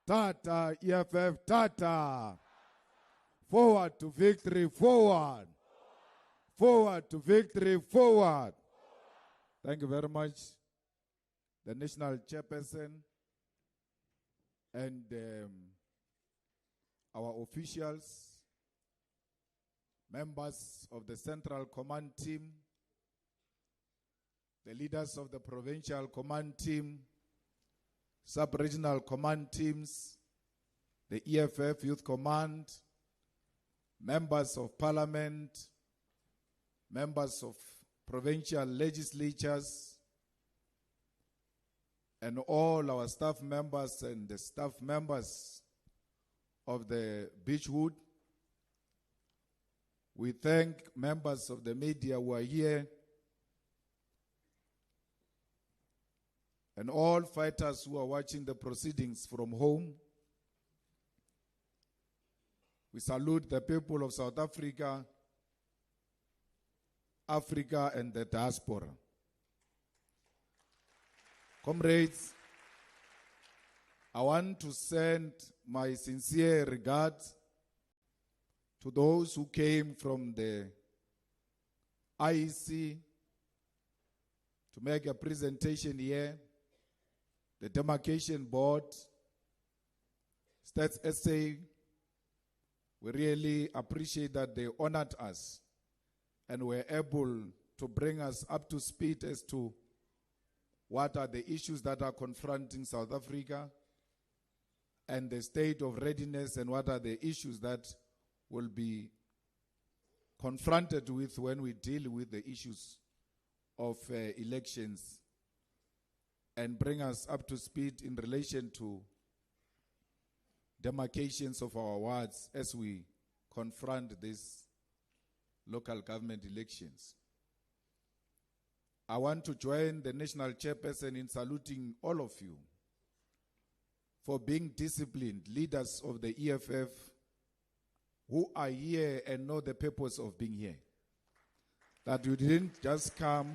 Tata, EFF, Tata. Forward to victory, forward. Forward to victory, forward. Thank you very much. The National Chairperson and our officials, members of the Central Command Team, the leaders of the Provincial Command Team, Sub-Regional Command Teams, the EFF Youth Command, members of Parliament, members of provincial legislatures, and all our staff members and the staff members of the Beechwood. We thank members of the media who are here and all fighters who are watching the proceedings from home. We salute the people of South Africa, Africa, and the diaspora. Comrades, I want to send my sincere regards to those who came from the IEC to make a presentation here, the Demarcation Board, Stats SA. We really appreciate that they honored us and were able to bring us up to speed as to what are the issues that are confronting South Africa and the state of readiness, and what are the issues that will be confronted with when we deal with the issues of elections, and bring us up to speed in relation to demarcations of our wards as we confront these local government elections. I want to join the National Chairperson in saluting all of you for being disciplined leaders of the EFF who are here and know the purpose of being here. That you didn't just come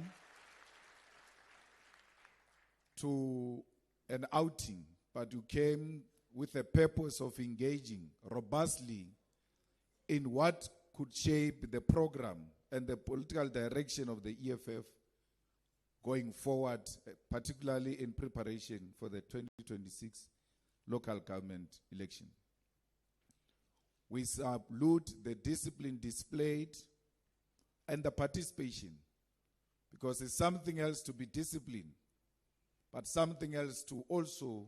to an outing, but you came with a purpose of engaging robustly in what could shape the program and the political direction of the EFF going forward, particularly in preparation for the 2026 local government election. We salute the discipline displayed and the participation, because it's something else to be disciplined, but something else to also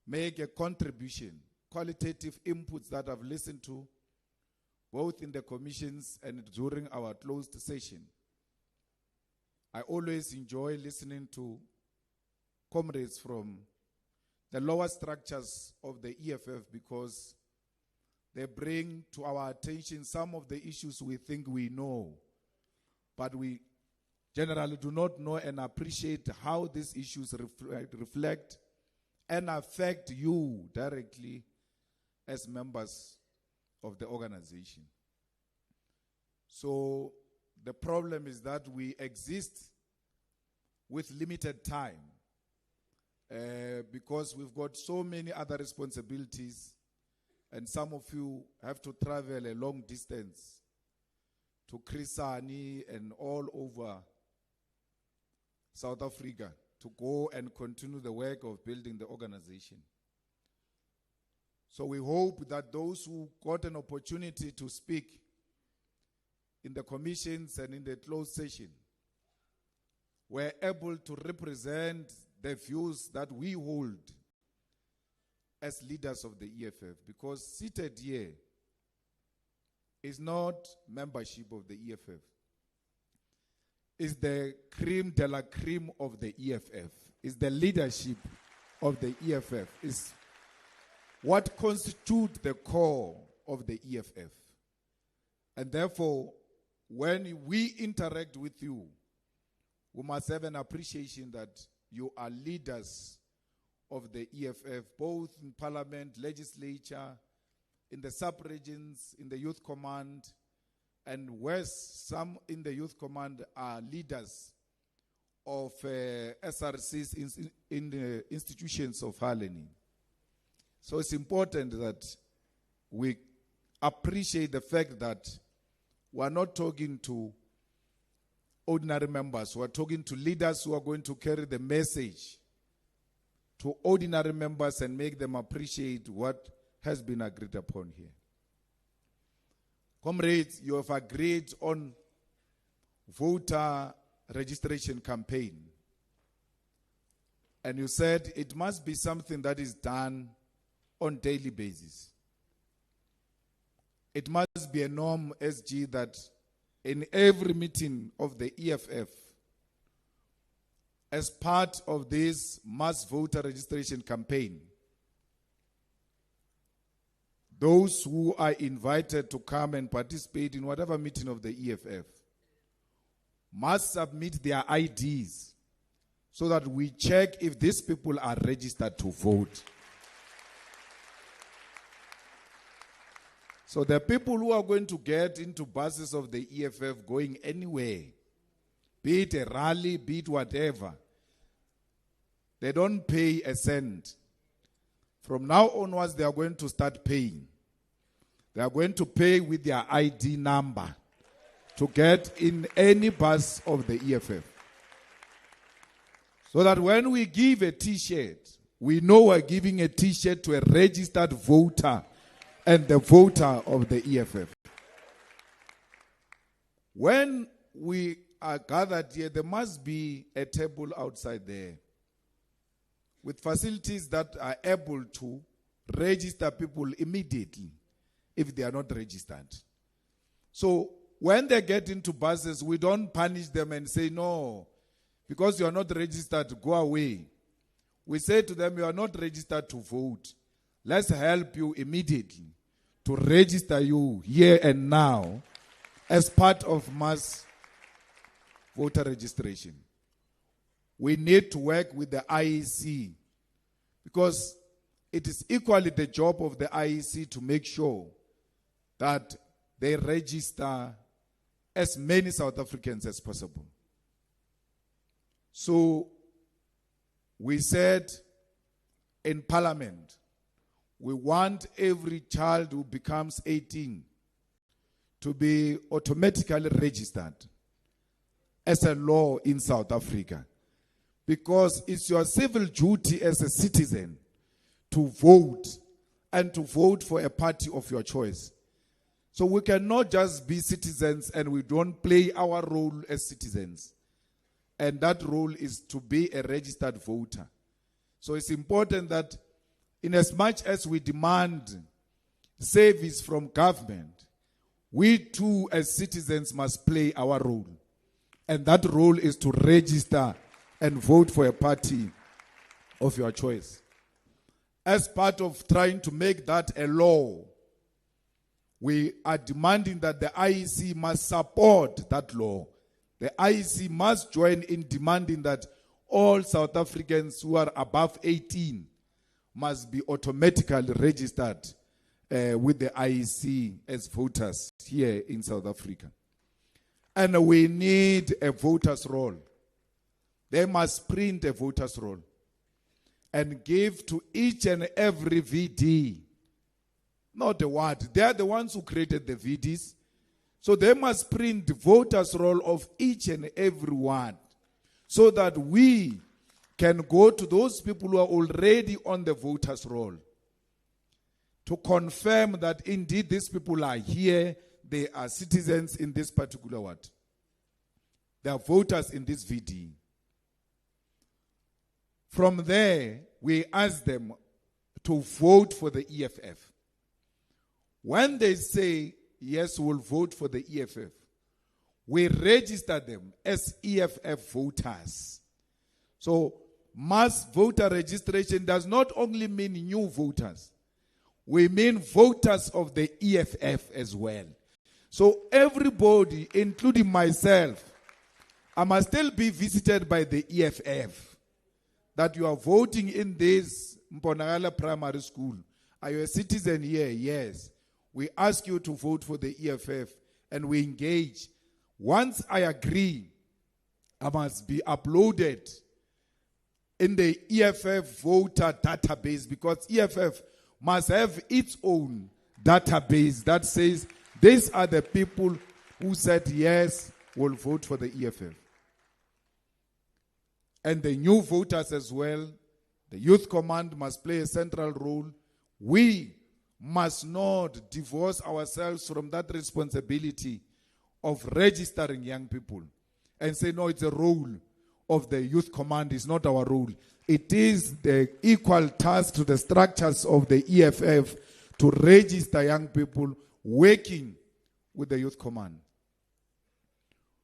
make a contribution, qualitative inputs that I've listened to, both in the commissions and during our closed session. I always enjoy listening to comrades from the lower structures of the EFF, because they bring to our attention some of the issues we think we know, but we generally do not know and appreciate how these issues reflect and affect you directly as members of the organization. So the problem is that we exist with limited time because we've got so many other responsibilities, and some of you have to travel a long distance to Chris Hani and all over South Africa to go and continue the work of building the organization. So we hope that those who got an opportunity to speak in the commissions and in the closed session were able to represent the views that we hold as leaders of the EFF, because seated here is not membership of the EFF. It's the cream de la cream of the EFF. It's the leadership of the EFF. It's what constitutes the core of the EFF. And therefore, when we interact with you, we must have an appreciation that you are leaders of the EFF, both in parliament, legislature, in the sub-regions, in the youth command, and west, some in the youth command are leaders of SRCs in the institutions of higher learning. So it's important that we appreciate the fact that we are not talking to ordinary members. We are talking to leaders who are going to carry the message to ordinary members and make them appreciate what has been agreed upon here. Comrades, you have agreed on voter registration campaign. And you said it must be something that is done on daily basis. It must be a norm, SG, that in every meeting of the EFF, as part of this mass voter registration campaign, those who are invited to come and participate in whatever meeting of the EFF must submit their IDs so that we check if these people are registered to vote. So the people who are going to get into buses of the EFF going anywhere, be it a rally, be it whatever, they don't pay a cent. From now onwards, they are going to start paying. They are going to pay with their ID number to get in any bus of the EFF. So that when we give a T-shirt, we know we're giving a T-shirt to a registered voter and the voter of the EFF. When we are gathered here, there must be a table outside there with facilities that are able to register people immediately if they are not registered. So when they get into buses, we don't punish them and say, no, because you are not registered, go away. We say to them, you are not registered to vote. Let's help you immediately to register you here and now as part of mass voter registration. We need to work with the IEC because it is equally the job of the IEC to make sure that they register as many South Africans as possible. So we said in Parliament, we want every child who becomes 18 to be automatically registered as a law in South Africa, because it's your civil duty as a citizen to vote and to vote for a party of your choice. So we cannot just be citizens and we don't play our role as citizens. And that role is to be a registered voter. So it's important that in as much as we demand service from government, we too as citizens must play our role. And that role is to register and vote for a party of your choice. As part of trying to make that a law, we are demanding that the IEC must support that law. The IEC must join in demanding that all South Africans who are above 18 must be automatically registered with the IEC as voters here in South Africa. And we need a voter's roll. They must print a voter's roll and give to each and every VD. Not the ward. They are the ones who created the VDs. So they must print the voters' roll of each and every one so that we can go to those people who are already on the voters' roll to confirm that indeed these people are here, they are citizens in this particular ward. They are voters in this VD. From there, we ask them to vote for the EFF. When they say, yes, we'll vote for the EFF, we register them as EFF voters. So mass voter registration does not only mean new voters. We mean voters of the EFF as well. So everybody, including myself, I must still be visited by the EFF. That you are voting in this Mponagala Primary School. Are you a citizen here? Yes. We ask you to vote for the EFF and we engage. Once I agree, I must be uploaded in the EFF voter database because EFF must have its own database that says these are the people who said yes, will vote for the EFF. And the new voters as well, the Youth Command must play a central role. We must not divorce ourselves from that responsibility of registering young people and say, no, it's a role of the Youth Command. It's not our role. It is the equal task to the structures of the EFF to register young people working with the Youth Command.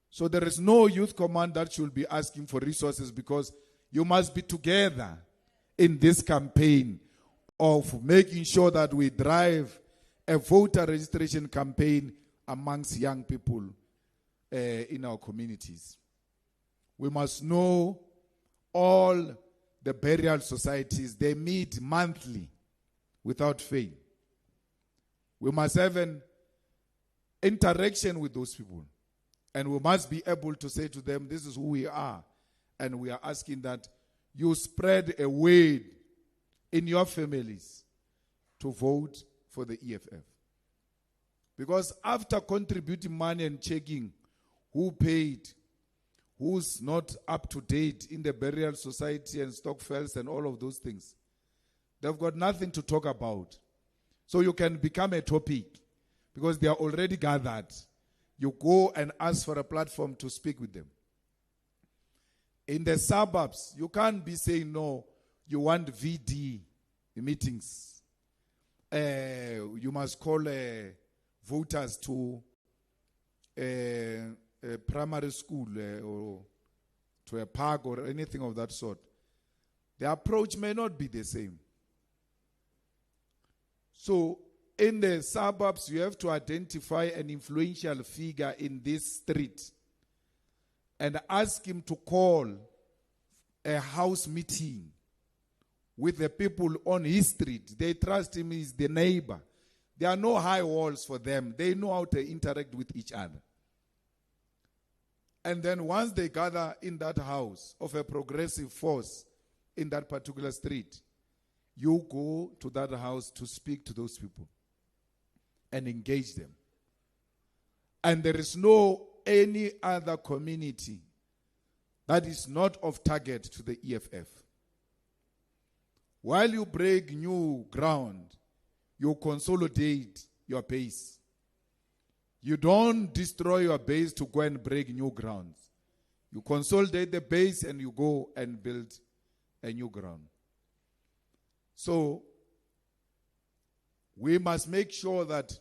So there is no Youth Command that should be asking for resources, because you must be together in this campaign of making sure that we drive a voter registration campaign amongst young people in our communities. We must know all the burial societies, they meet monthly without fail. We must have an interaction with those people. And we must be able to say to them, this is who we are. And we are asking that you spread a word in your families to vote for the EFF. Because after contributing money and checking who paid, who's not up to date in the burial society and Stockfells and all of those things, they've got nothing to talk about. So you can become a topic because they are already gathered. You go and ask for a platform to speak with them. In the suburbs, you can't be saying, no, you want VD meetings. You must call voters to a primary school or to a park or anything of that sort. The approach may not be the same. So, in the suburbs, you have to identify an influential figure in this street and ask him to call a house meeting with the people on his street. They trust him, he's the neighbor. There are no high walls for them. They know how to interact with each other. And then once they gather in that house of a progressive force in that particular street, you go to that house to speak to those people and engage them. And there is no any other community that is not of target to the EFF. While you break new ground, you consolidate your base. You don't destroy your base to go and break new grounds. You consolidate the base and you go and build a new ground. So, we must make sure that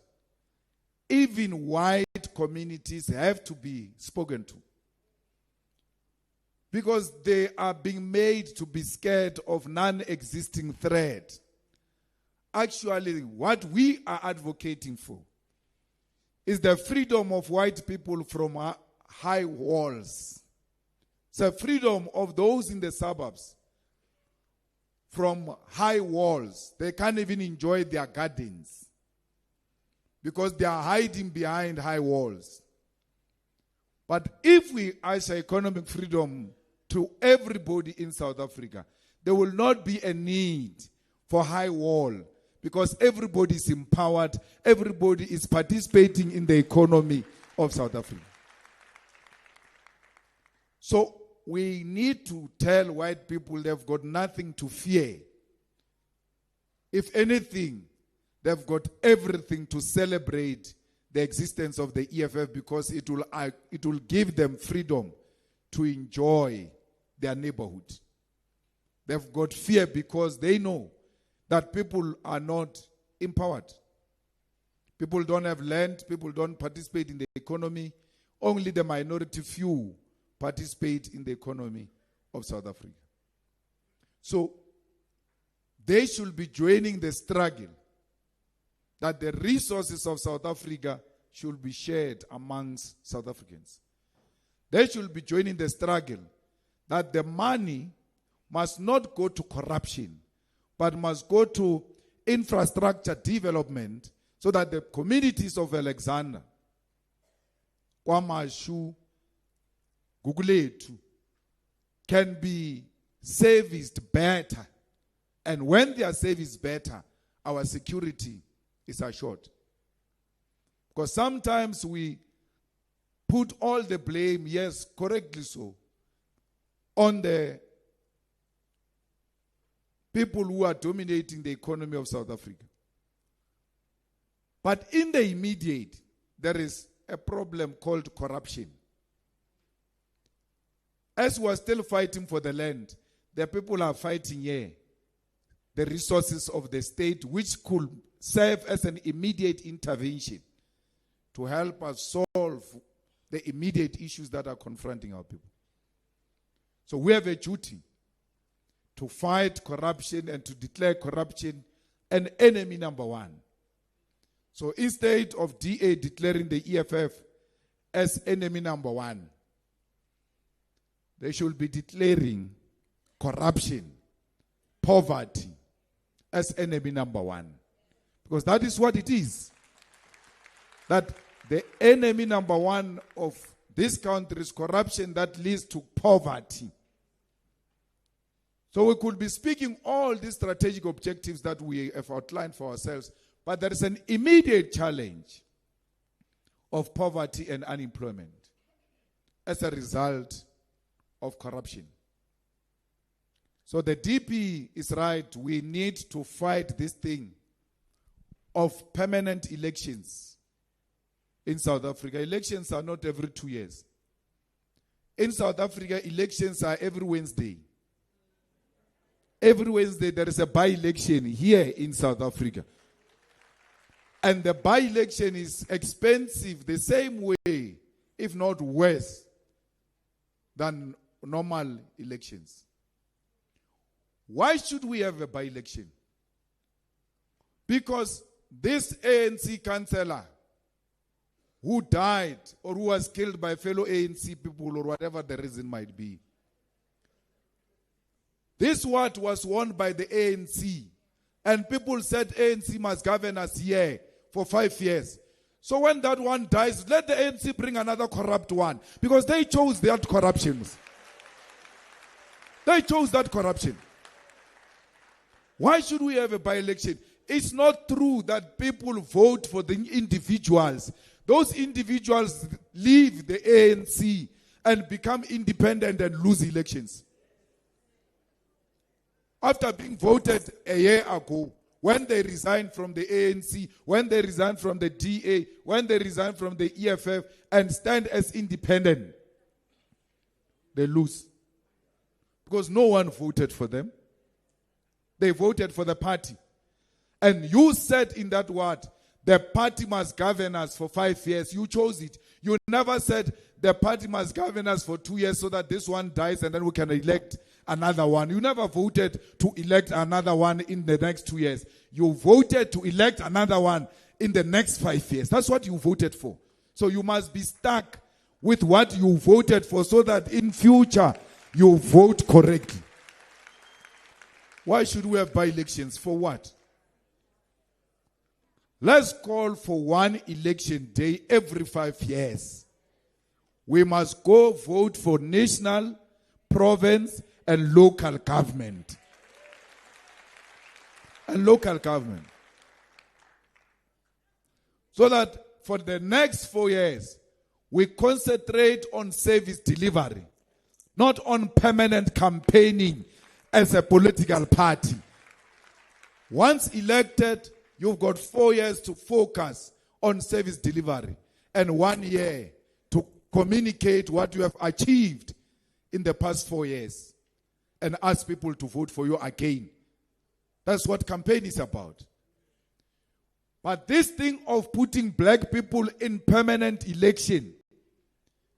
even white communities have to be spoken to. Because they are being made to be scared of non-existing threat. Actually, what we are advocating for is the freedom of white people from high walls. It's the freedom of those in the suburbs from high walls. They can't even enjoy their gardens because they are hiding behind high walls. But if we usher economic freedom to everybody in South Africa, there will not be a need for high wall because everybody is empowered, everybody is participating in the economy of South Africa. So we need to tell white people they've got nothing to fear. If anything, they've got everything to celebrate the existence of the EFF because it will give them freedom to enjoy their neighborhood. They've got fear because they know that people are not empowered. People don't have land, people don't participate in the economy. Only the minority few participate in the economy of South Africa. So, they should be joining the struggle that the resources of South Africa should be shared amongst South Africans. They should be joining the struggle that the money must not go to corruption, but must go to infrastructure development so that the communities of Alexander, KwaMashu, Gugulethu, can be serviced better. And when they are serviced better, our security is assured. Because sometimes we put all the blame, yes, correctly so, on the people who are dominating the economy of South Africa. But in the immediate, there is a problem called corruption. As we are still fighting for the land, the people are fighting here the resources of the state, which could serve as an immediate intervention to help us solve the immediate issues that are confronting our people. So we have a duty to fight corruption and to declare corruption an enemy number one. So instead of DA declaring the EFF as enemy number one, they should be declaring corruption, poverty as enemy number one. Because that is what it is. That the enemy number one of this country is corruption that leads to poverty. So we could be speaking all these strategic objectives that we have outlined for ourselves, but there is an immediate challenge of poverty and unemployment as a result of corruption. So the DP is right. We need to fight this thing of permanent elections in South Africa. Elections are not every 2 years. In South Africa, elections are every Wednesday. Every Wednesday there is a by-election here in South Africa. And the by-election is expensive the same way, if not worse, than normal elections. Why should we have a by-election? Because this ANC councillor who died or who was killed by fellow ANC people or whatever the reason might be, this word was won by the ANC. And people said ANC must govern us here for 5 years. So when that one dies, let the ANC bring another corrupt one. Because they chose that corruption. They chose that corruption. Why should we have a by-election? It's not true that people vote for the individuals. Those individuals leave the ANC and become independent and lose elections. After being voted a year ago, when they resign from the ANC, when they resign from the DA, when they resign from the EFF and stand as independent, they lose. Because no one voted for them. They voted for the party. And you said in that word, the party must govern us for 5 years. You chose it. You never said the party must govern us for 2 years so that this one dies and then we can elect another one. You never voted to elect another one in the next 2 years. You voted to elect another one in the next 5 years. That's what you voted for. So you must be stuck with what you voted for so that in future you vote correctly. Why should we have by-elections? For what? Let's call for one election day every 5 years. We must go vote for national, province, and local government. And local government. So that for the next 4 years, we concentrate on service delivery, not on permanent campaigning as a political party. Once elected, you've got 4 years to focus on service delivery and 1 year to communicate what you have achieved in the past 4 years and ask people to vote for you again. That's what campaign is about. But this thing of putting black people in permanent election,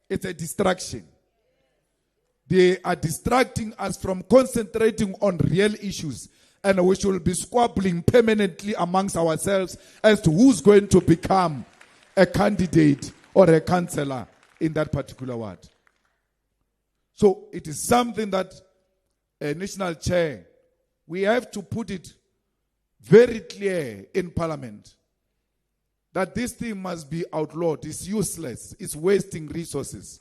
it's a distraction. They are distracting us from concentrating on real issues. And we should be squabbling permanently amongst ourselves as to who's going to become a candidate or a councillor in that particular ward. So it is something that a national chair, we have to put it very clear in Parliament that this thing must be outlawed. It's useless. It's wasting resources.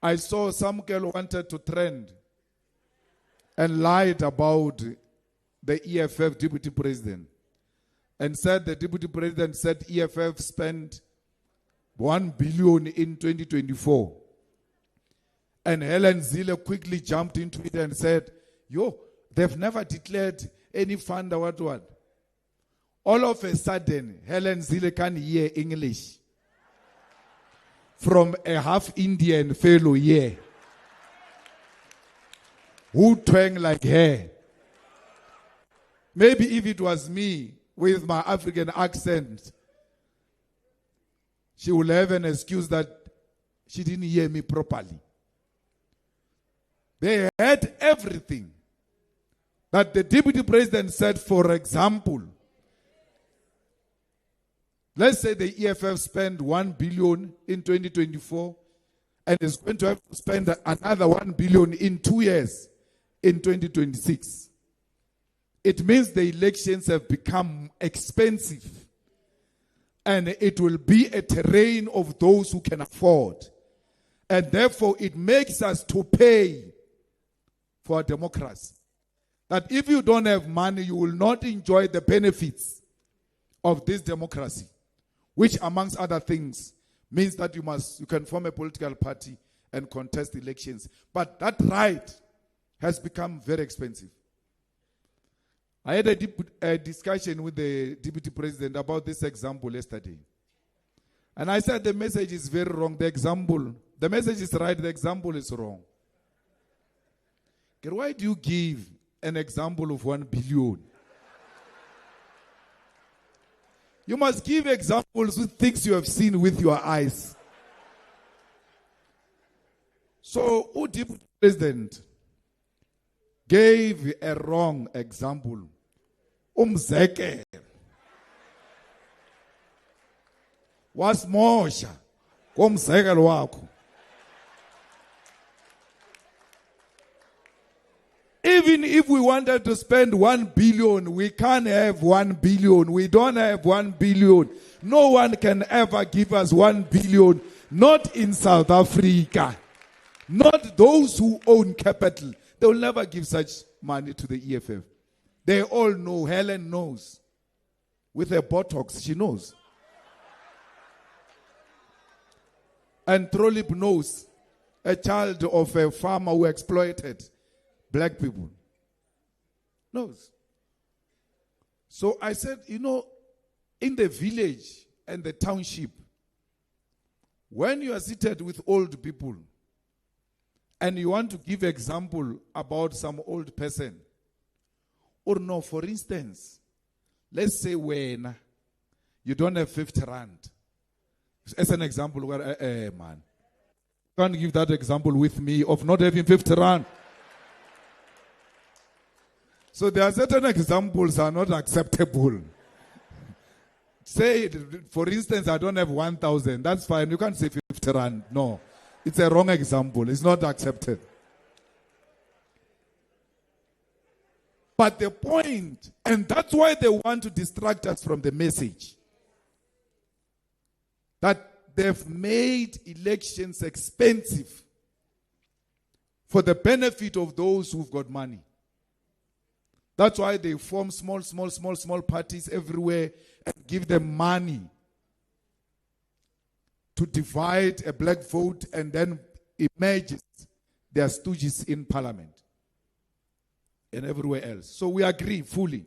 I saw some girl wanted to trend and lied about the EFF deputy president and said the deputy president said EFF spent 1 billion in 2024. And Helen Zille quickly jumped into it and said, they've never declared any fund or what. All of a sudden, Helen Zille can hear English from a half Indian fellow here who twang like her. Maybe if it was me with my African accent, she will have an excuse that she didn't hear me properly. They had everything that the deputy president said. For example, let's say the EFF spent 1 billion in 2024 and is going to have to spend another 1 billion in 2 years in 2026. It means the elections have become expensive and it will be a terrain of those who can afford. And therefore it makes us to pay for democracy. That if you don't have money, you will not enjoy the benefits of this democracy, which amongst other things means that you can form a political party and contest elections. But that right has become very expensive. I had a discussion with the deputy president about this example yesterday. And I said the message is very wrong. The message is right, the example is wrong. Why do you give an example of 1 billion? You must give examples with things you have seen with your eyes. So, the deputy president gave a wrong example. Umzekelo wasmosha komzekelo wakho. Even if we wanted to spend 1 billion, we can't have 1 billion. We don't have 1 billion. No one can ever give us 1 billion. Not in South Africa. Not those who own capital. They will never give such money to the EFF. They all know. Helen knows. With her Botox, she knows. And Trolip knows. A child of a farmer who exploited black people. Knows. So I said, in the village and the township, when you are seated with old people, and you want to give example about some old person, or no, for instance, let's say when you don't have 50 rand. As an example, man, can't give that example with me of not having 50 rand. So there are certain examples are not acceptable. Say, for instance, I don't have 1,000. That's fine. You can't say 50 rand. No. It's a wrong example. It's not accepted. But the point, and that's why they want to distract us from the message, that they've made elections expensive for the benefit of those who've got money. That's why they form small parties everywhere and give them money to divide a black vote, and then emerges their stooges in parliament and everywhere else. So we agree fully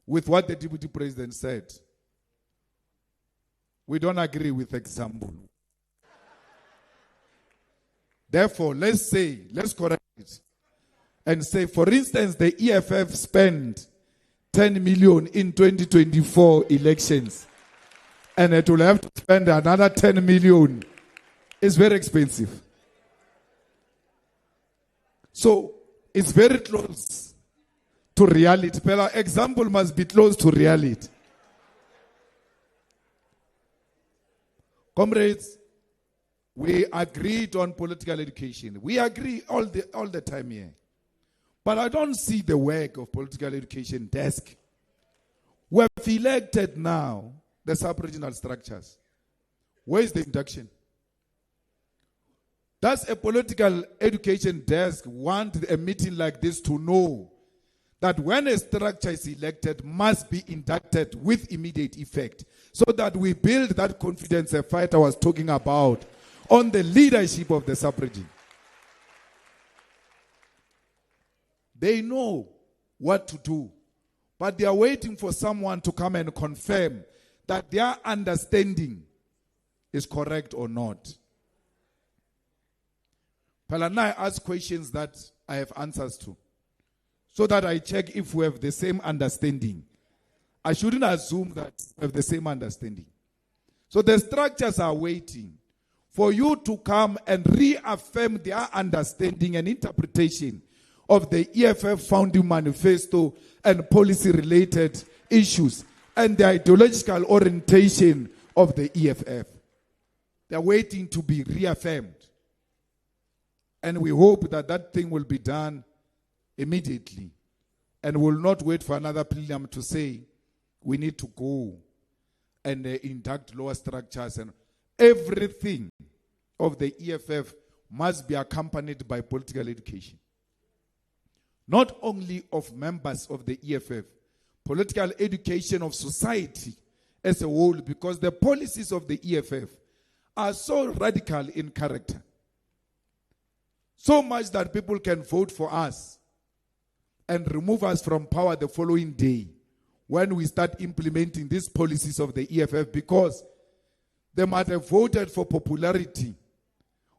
with what the deputy president said. We don't agree with example. Therefore, let's correct it and say, for instance, the EFF spent 10 million in 2024 elections. And it will have to spend another 10 million. It's very expensive. So, it's very close to reality. But example must be close to reality. Comrades, we agreed on political education. We agree all the time here. But I don't see the work of political education desk. We have elected now the sub-regional structures. Where is the induction? Does a political education desk want a meeting like this to know that when a structure is elected, must be inducted with immediate effect, so that we build that confidence a fighter was talking about on the leadership of the sub-region. They know what to do, but they are waiting for someone to come and confirm that their understanding is correct or not. Palana, I ask questions that I have answers to, so that I check if we have the same understanding. I shouldn't assume that we have the same understanding. So the structures are waiting for you to come and reaffirm their understanding and interpretation of the EFF founding manifesto and policy-related issues and the ideological orientation of the EFF. They're waiting to be reaffirmed. And we hope that that thing will be done immediately, and will not wait for another plenum to say we need to go and induct lower structures, and everything of the EFF must be accompanied by political education. Not only of members of the EFF, political education of society as a whole, because the policies of the EFF are so radical in character. So much that people can vote for us and remove us from power the following day when we start implementing these policies of the EFF, because they might have voted for popularity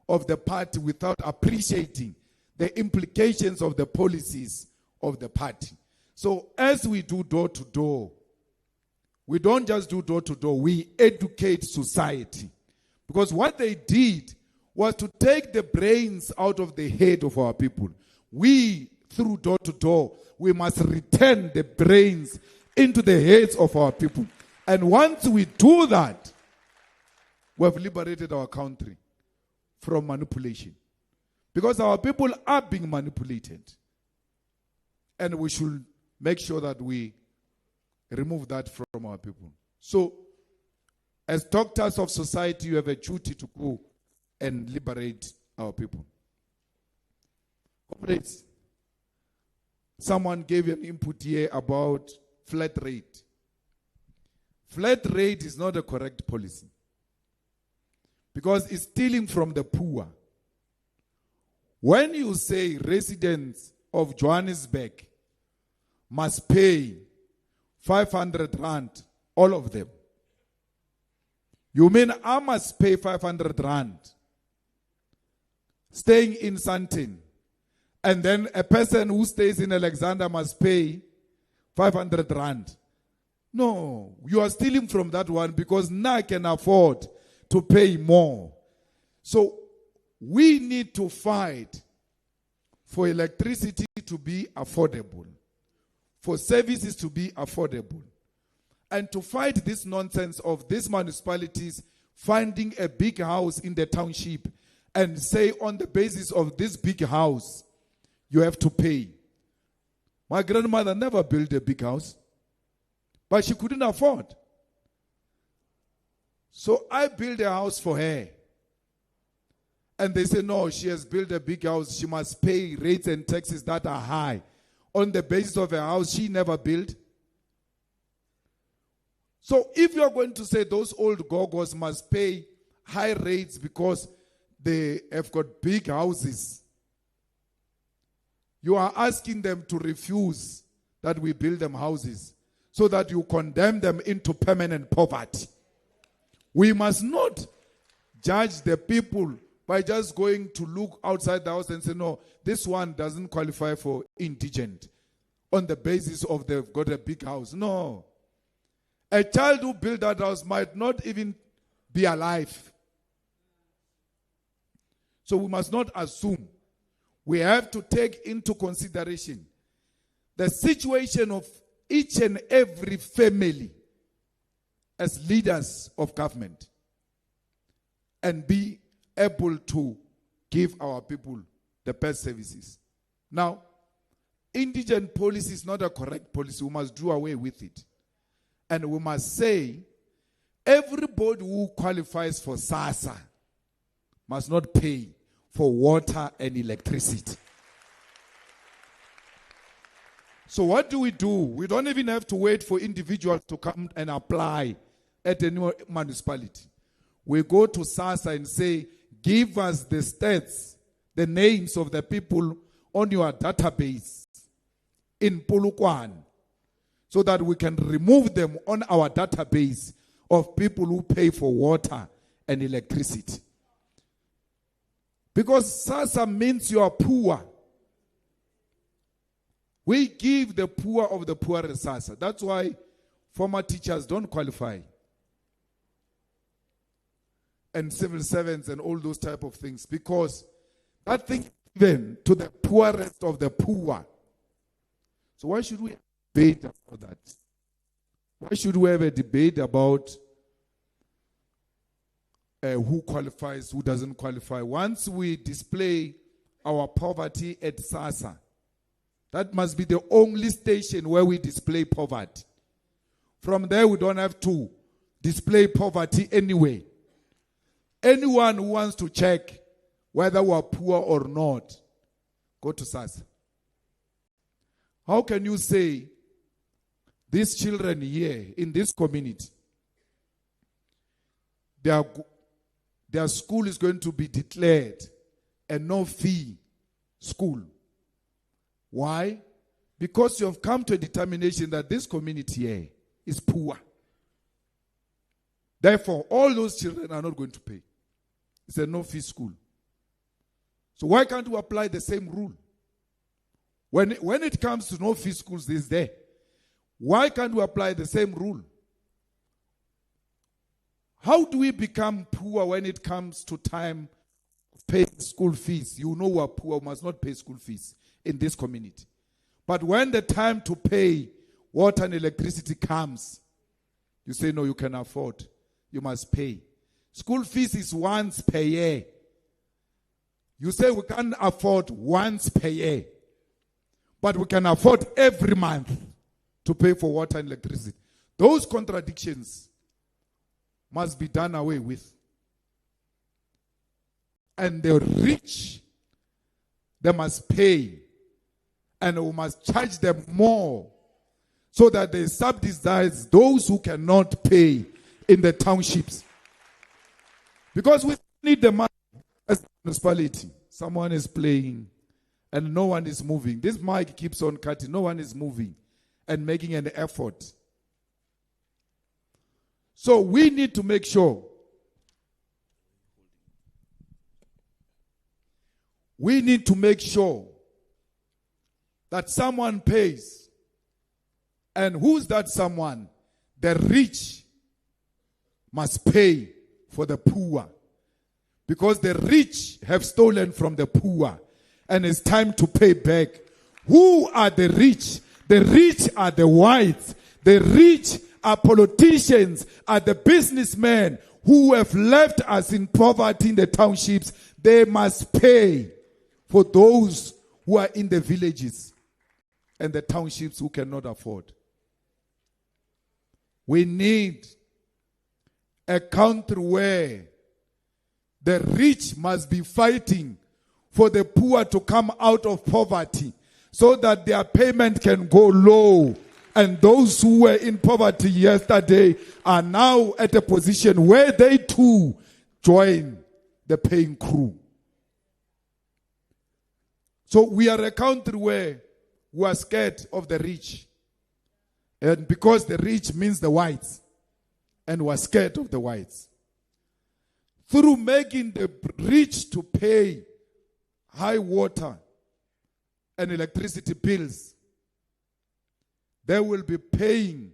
of the party without appreciating the implications of the policies of the party. So as we do door to door, we don't just do door to door, we educate society. Because what they did was to take the brains out of the head of our people. We, through door to door, we must return the brains into the heads of our people. And once we do that, we have liberated our country from manipulation. Because our people are being manipulated. And we should make sure that we remove that from our people. So, as doctors of society, you have a duty to go and liberate our people. Comrades, someone gave an input here about flat rate. Flat rate is not a correct policy, because it's stealing from the poor. When you say residents of Johannesburg must pay 500 rand, all of them, you mean I must pay 500 rand staying in Sandton, and then a person who stays in Alexander must pay 500 rand? No, you are stealing from that one, because now I can afford to pay more. So we need to fight for electricity to be affordable, for services to be affordable, and to fight this nonsense of these municipalities finding a big house in the township and say on the basis of this big house, you have to pay. My grandmother never built a big house, but she couldn't afford. So I built a house for her. And they say, no, she has built a big house. She must pay rates and taxes that are high on the basis of a house she never built. So if you're going to say those old gogos must pay high rates because they have got big houses, you are asking them to refuse that we build them houses, so that you condemn them into permanent poverty. We must not judge the people by just going to look outside the house and say, no, this one doesn't qualify for indigent on the basis of they've got a big house. No. A child who built that house might not even be alive. So we must not assume. We have to take into consideration the situation of each and every family as leaders of government, and be able to give our people the best services. Now, indigent policy is not a correct policy. We must do away with it. And we must say, everybody who qualifies for SASSA must not pay for water and electricity. So what do? We don't even have to wait for individuals to come and apply at any municipality. We go to SASSA and say, give us the stats, the names of the people on your database in Polokwane, so that we can remove them on our database of people who pay for water and electricity. Because SASSA means you are poor. We give the poor of the poor SASSA. That's why former teachers don't qualify. And civil servants and all those type of things. Because that thing is given to the poorest of the poor. So why should we debate about that? Why should we have a debate about who qualifies, who doesn't qualify? Once we display our poverty at SASSA, that must be the only station where we display poverty. From there, we don't have to display poverty anyway. Anyone who wants to check whether we are poor or not, go to SASSA. How can you say these children here in this community, their school is going to be declared a no-fee school? Why? Because you have come to a determination that this community here is poor. Therefore, all those children are not going to pay. It's a no-fee school. So why can't we apply the same rule? When it comes to no-fee schools these days, why can't we apply the same rule? How do we become poor when it comes to time of paying school fees? You know we are poor, we must not pay school fees in this community. But when the time to pay water and electricity comes, you say, no, you can afford. You must pay. School fees is once per year. You say we can't afford once per year. But we can afford every month to pay for water and electricity. Those contradictions must be done away with. And the rich, they must pay. And we must charge them more so that they subsidize those who cannot pay in the townships. Because we need the money as a municipality. Someone is playing and no one is moving. This mic keeps on cutting. No one is moving and making an effort. So we need to make sure that someone pays. And who's that someone? The rich must pay for the poor. Because the rich have stolen from the poor. And it's time to pay back. Who are the rich? The rich are the whites. The rich are politicians, are the businessmen who have left us in poverty in the townships. They must pay for those who are in the villages and the townships who cannot afford. We need a country where the rich must be fighting for the poor to come out of poverty so that their payment can go low. And those who were in poverty yesterday are now at a position where they too join the paying crew. So we are a country where we are scared of the rich. And because the rich means the whites. And we are scared of the whites. Through making the rich to pay high water and electricity bills, they will be paying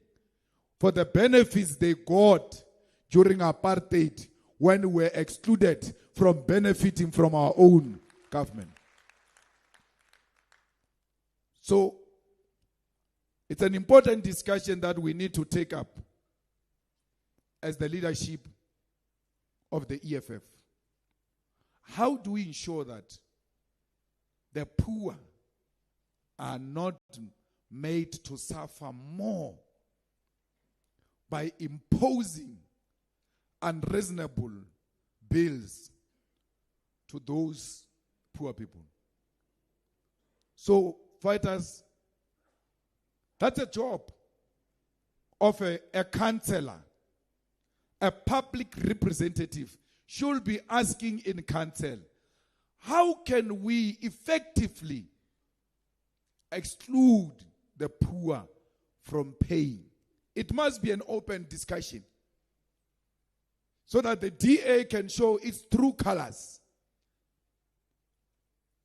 for the benefits they got during apartheid when we were excluded from benefiting from our own government. So, it's an important discussion that we need to take up as the leadership of the EFF. How do we ensure that the poor are not made to suffer more by imposing unreasonable bills to those poor people? So fighters That's a job of a councillor. A public representative should be asking in council, how can we effectively exclude the poor from paying? It must be an open discussion so that the DA can show its true colors.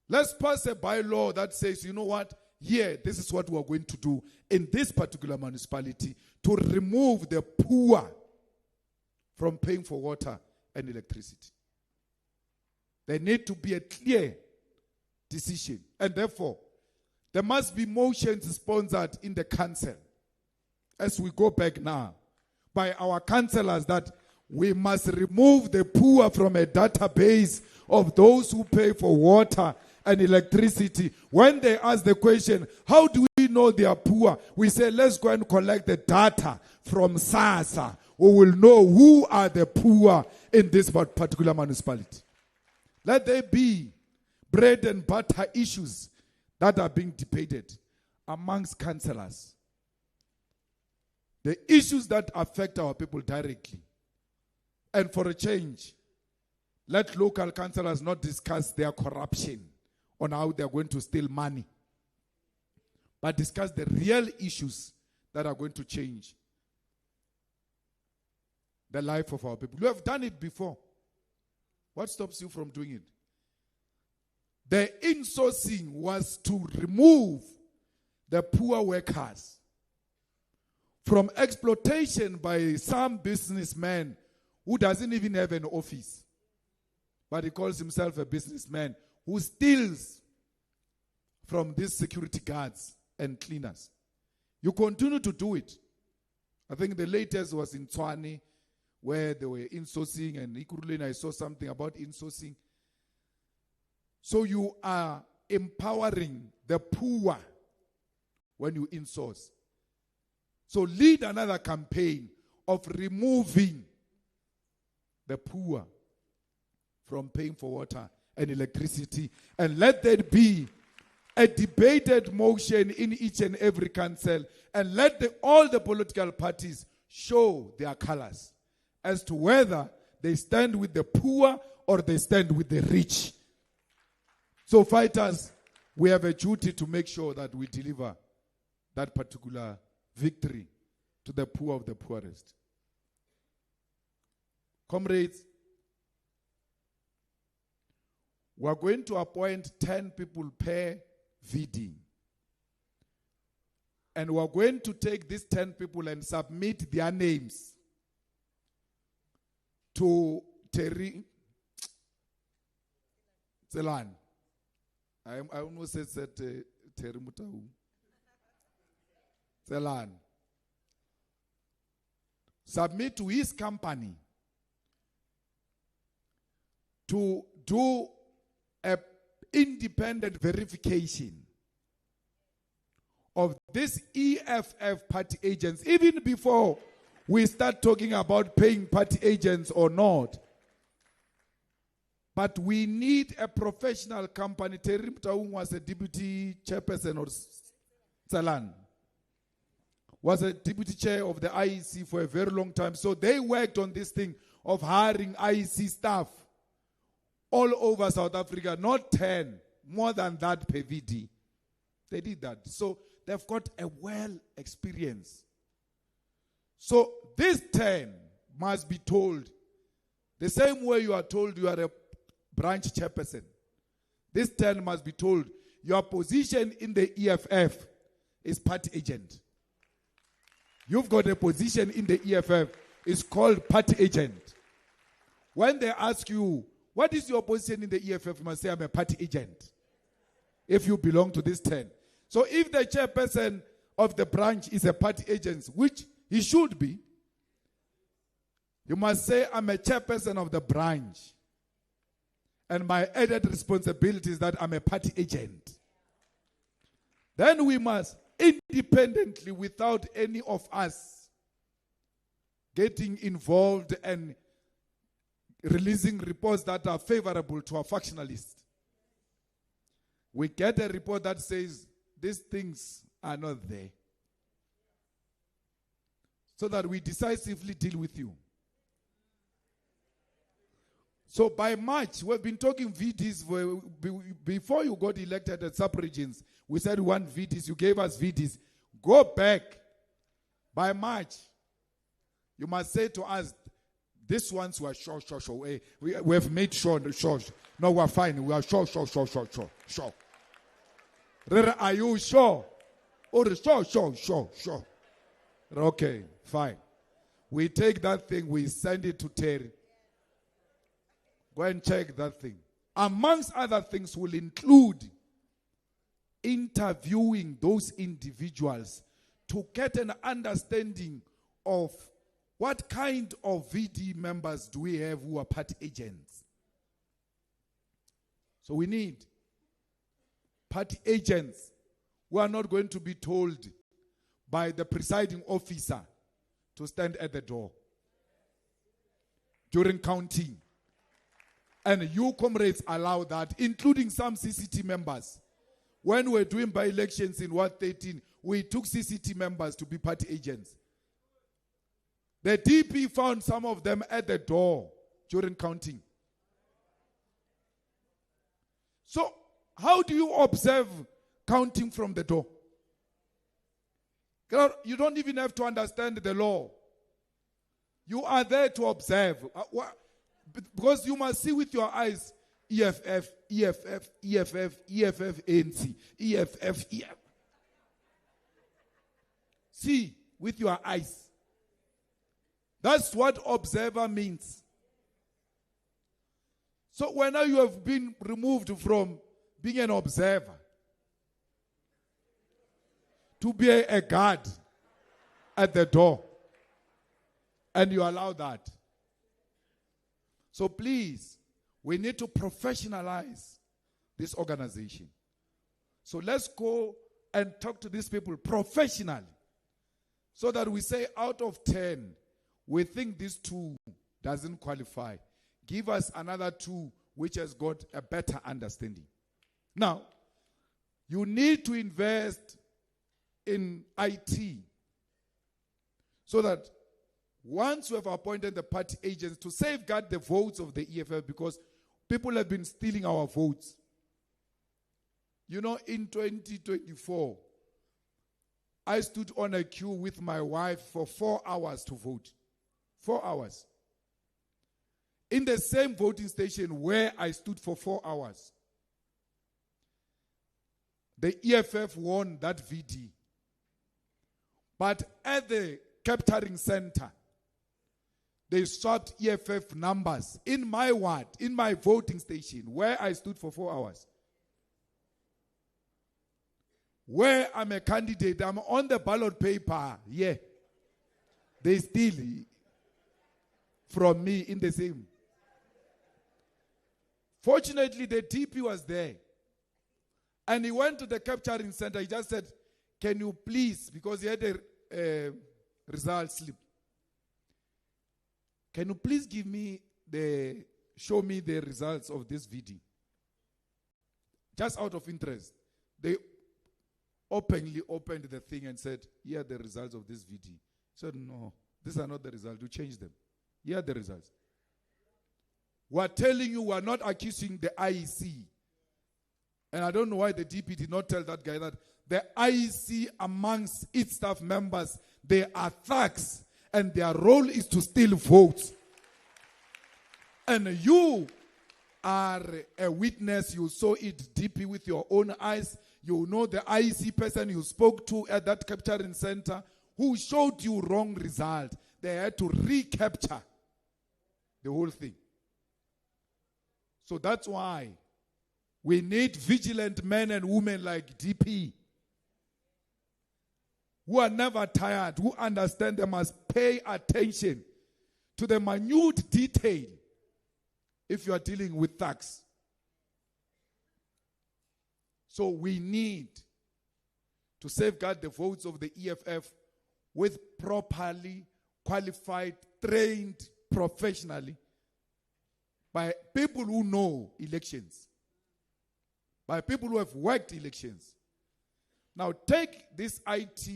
Let's pass a bylaw that says, you know what, here, this is what we're going to do in this particular municipality to remove the poor from paying for water and electricity. There need to be a clear decision. And therefore, there must be motions sponsored in the council, as we go back now, by our councillors, that we must remove the poor from a database of those who pay for water and electricity. When they ask the question, how do we know they are poor? We say, let's go and collect the data from SASA, who will know who are the poor in this particular municipality. Let there be bread and butter issues that are being debated amongst councillors. The issues that affect our people directly. And for a change, let local councillors not discuss their corruption on how they are going to steal money, but discuss the real issues that are going to change the life of our people. You have done it before. What stops you from doing it? The insourcing was to remove the poor workers from exploitation by some businessman who doesn't even have an office, but he calls himself a businessman who steals from these security guards and cleaners. You continue to do it. I think the latest was in Tshwane, where they were insourcing, and Ikuruleni, I saw something about insourcing. So you are empowering the poor when you insource. So lead another campaign of removing the poor from paying for water and electricity, and let there be a debated motion in each and every council, and let all the political parties show their colors as to whether they stand with the poor or they stand with the rich. So fighters, we have a duty to make sure that we deliver that particular victory to the poor of the poorest. Comrades, we are going to appoint 10 people per VD. And we are going to take these 10 people and submit their names to Terry Zelan. I almost said Terry Mutau. Zelan. Submit to his company to do an independent verification of this EFF party agents, even before we start talking about paying party agents or not. But we need a professional company. Terry Mtaung was a deputy chairperson, or Tsalan was a deputy chair of the IEC for a very long time. So they worked on this thing of hiring IEC staff all over South Africa, not 10, more than that per VD. They did that. So they've got a well experience. So this 10 must be told the same way you are told you are a branch chairperson. This 10 must be told your position in the EFF is party agent. You've got a position in the EFF, it's called party agent. When they ask you, what is your position in the EFF? You must say, I'm a party agent. If you belong to this 10. So if the chairperson of the branch is a party agent, which he should be, you must say, I'm a chairperson of the branch. And my added responsibility is that I'm a party agent. Then we must independently, without any of us getting involved and releasing reports that are favorable to our factionalists. We get a report that says these things are not there. so that we decisively deal with you. So by March, we've been talking VDs. Before you got elected at sub-regions, we said we want VDs. You gave us VDs. Go back. By March, you must say to us, these ones were sure. We have made sure. No, we're fine. We are sure. Are you sure? Oh, sure. Okay, fine. We take that thing, we send it to Terry. Go and check that thing. Amongst other things will include interviewing those individuals to get an understanding of what kind of VD members do we have who are party agents. So we need party agents who are not going to be told by the presiding officer to stand at the door during counting. And you, comrades, allow that, including some CCT members. When we're doing by-elections in Ward 13, we took CCT members to be party agents. The DP found some of them at the door during counting. So, how do you observe counting from the door? You don't even have to understand the law. You are there to observe. Because you must see with your eyes, EFF, ANC, EFF. See with your eyes. That's what observer means. So when you have been removed from being an observer to be a guard at the door, and you allow that. So please, we need to professionalize this organization. So let's go and talk to these people professionally, so that we say out of 10, we think this 2 doesn't qualify. Give us another 2 which has got a better understanding. Now, you need to invest in IT so that once you have appointed the party agents to safeguard the votes of the EFF, because people have been stealing our votes. You know, in 2024, I stood on a queue with my wife for 4 hours to vote. 4 hours. In the same voting station where I stood for 4 hours, the EFF won that VD. But at the capturing center, they swapped EFF numbers in my ward, in my voting station, where I stood for 4 hours. Where I'm a candidate, I'm on the ballot paper, yeah. They steal from me in the same. Fortunately, the DP was there. And he went to the capturing center. He just said, can you please, because he had a result slip. Can you please show me the results of this VD? Just out of interest. They openly opened the thing and said, here are the results of this VD. He said, no, these are not the results. You change them. Here are the results. We're telling you, we're not accusing the IEC. And I don't know why the DP did not tell that guy that the IEC amongst its staff members, they are thugs and their role is to steal votes. And you are a witness. You saw it, DP, with your own eyes. You know the IEC person you spoke to at that capturing center who showed you wrong result. They had to recapture the whole thing. So that's why we need vigilant men and women like DP who are never tired, who understand they must pay attention to the minute detail if you are dealing with thugs. So we need to safeguard the votes of the EFF with properly qualified, trained professionally by people who know elections, by people who have worked elections. Now take this IT,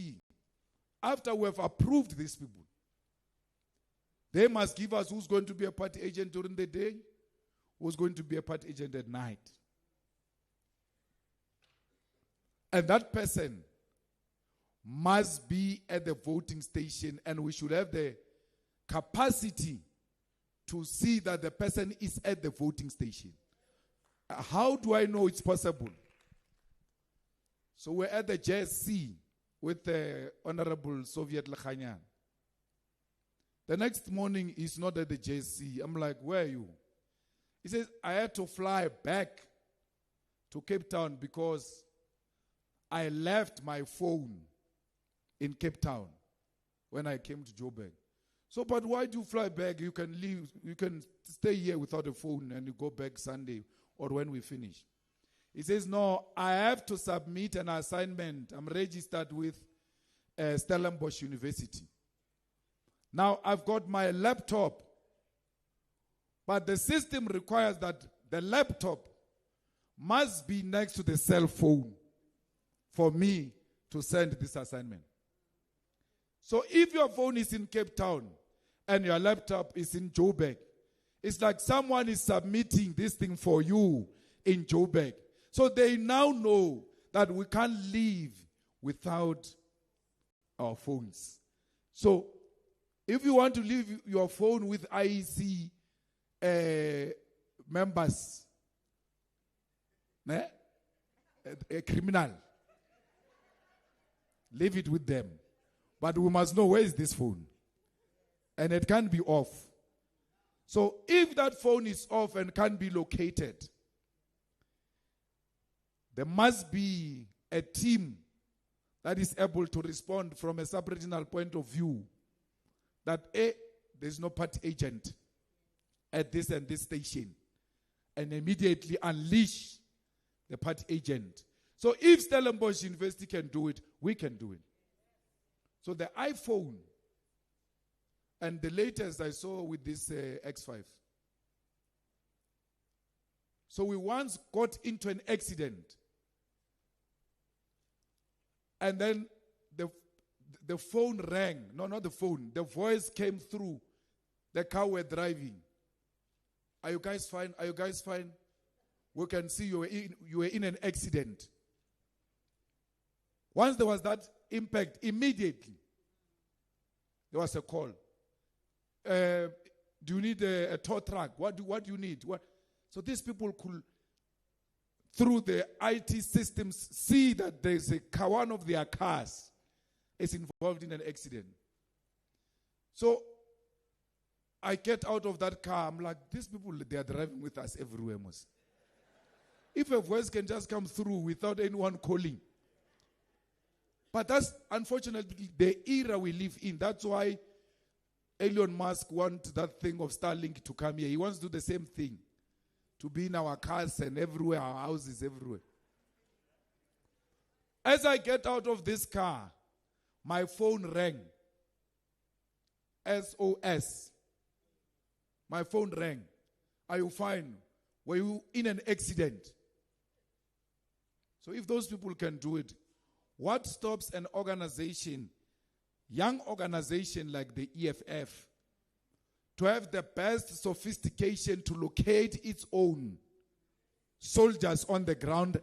after we have approved these people, They must give us who's going to be a party agent during the day, who's going to be a party agent at night. And that person must be at the voting station, and we should have the capacity to see that the person is at the voting station. How do I know it's possible? So we're at the JSC with the Honorable Soviet Lekhanyan. The next morning, he's not at the JSC. I'm like, where are you? He says, I had to fly back to Cape Town because I left my phone in Cape Town when I came to Joburg. So, but why do you fly back? You can leave, you can stay here without a phone and you go back Sunday or when we finish. He says, no, I have to submit an assignment. I'm registered with Stellenbosch University. Now, I've got my laptop, but the system requires that the laptop must be next to the cell phone for me to send this assignment. So if your phone is in Cape Town and your laptop is in Joburg, it's like someone is submitting this thing for you in Joburg. So they now know that we can't live without our phones. So if you want to leave your phone with IEC members, a criminal, leave it with them. But we must know, where is this phone? And it can't be off. So if that phone is off and can't be located, there must be a team that is able to respond from a sub-regional point of view that there's no party agent at this and this station, and immediately unleash the party agent. So if Stellenbosch University can do it, we can do it. So the iPhone, and the latest I saw with this X5. So we once got into an accident, and then the phone rang. No, not the phone. The voice came through the car we're driving. Are you guys fine? Are you guys fine? We can see you were in an accident. Once there was that impact, immediately there was a call. Do you need a tow truck? What do you need? So these people could, through the IT systems, see that there's one of their cars is involved in an accident. So I get out of that car. I'm like, these people, they are driving with us everywhere, most. If a voice can just come through without anyone calling. But that's unfortunately the era we live in. That's why Elon Musk wants that thing of Starlink to come here. He wants to do the same thing. To be in our cars and everywhere, our houses everywhere. As I get out of this car, my phone rang. SOS. My phone rang. Are you fine? Were you in an accident? So if those people can do it, what stops an organization, young organization like the EFF, to have the best sophistication to locate its own soldiers on the ground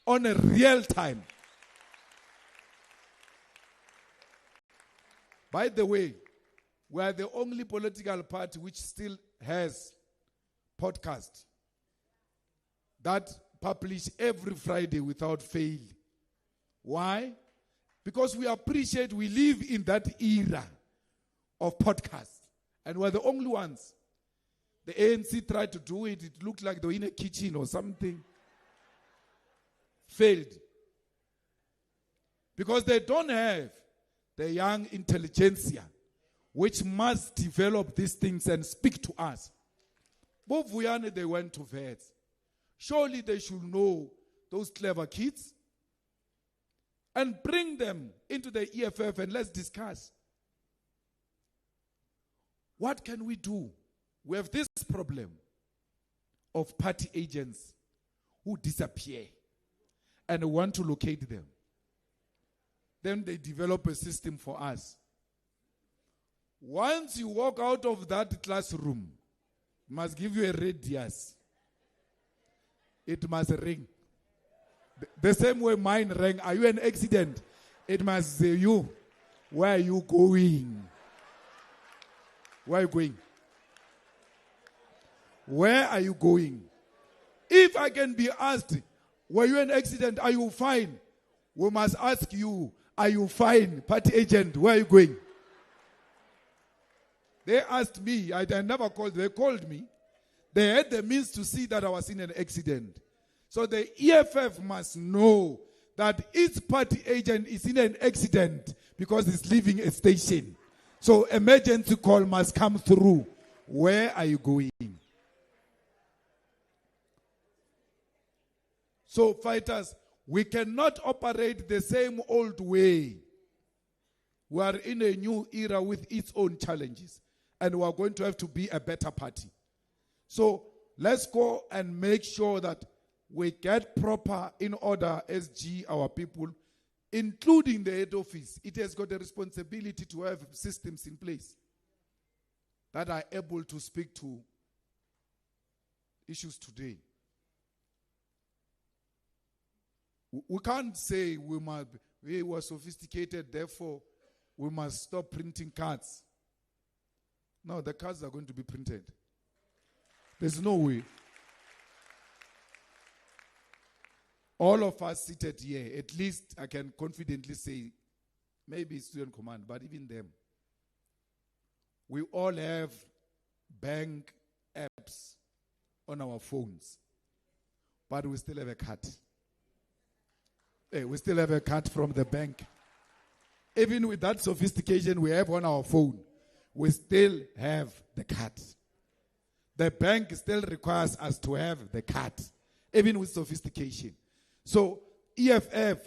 on a real time? By the way, we are the only political party which still has podcast that publish every Friday without fail. Why? Because we appreciate we live in that era of podcasts. And we're the only ones. The ANC tried to do it. It looked like they were in a kitchen or something. Failed. Because they don't have the young intelligentsia which must develop these things and speak to us. Both Vuyane, they went to vets. Surely they should know those clever kids and bring them into the EFF and let's discuss. What can we do? We have this problem of party agents who disappear and we want to locate them. Then they develop a system for us. Once you walk out of that classroom, it must give you a radius. It must ring. The same way mine rang. Are you an accident? It must say you. Where are you going? Where are you going? Where are you going? If I can be asked, were you an accident? Are you fine? We must ask you, are you fine? Party agent, where are you going? They asked me, I never called, they called me. They had the means to see that I was in an accident. So the EFF must know that its party agent is in an accident because it's leaving a station. So emergency call must come through. Where are you going? So fighters, we cannot operate the same old way. We are in a new era with its own challenges. And we are going to have to be a better party. So let's go and make sure that we get proper in order SG, our people, including the head office. It has got a responsibility to have systems in place that are able to speak to issues today. We can't say we were sophisticated, therefore we must stop printing cards. No, the cards are going to be printed. There's no way. All of us seated here, at least I can confidently say, maybe student command, but even them, we all have bank apps on our phones, but we still have a card. We still have a card from the bank. Even with that sophistication we have on our phone, we still have the card. The bank still requires us to have the card, even with sophistication. So, EFF,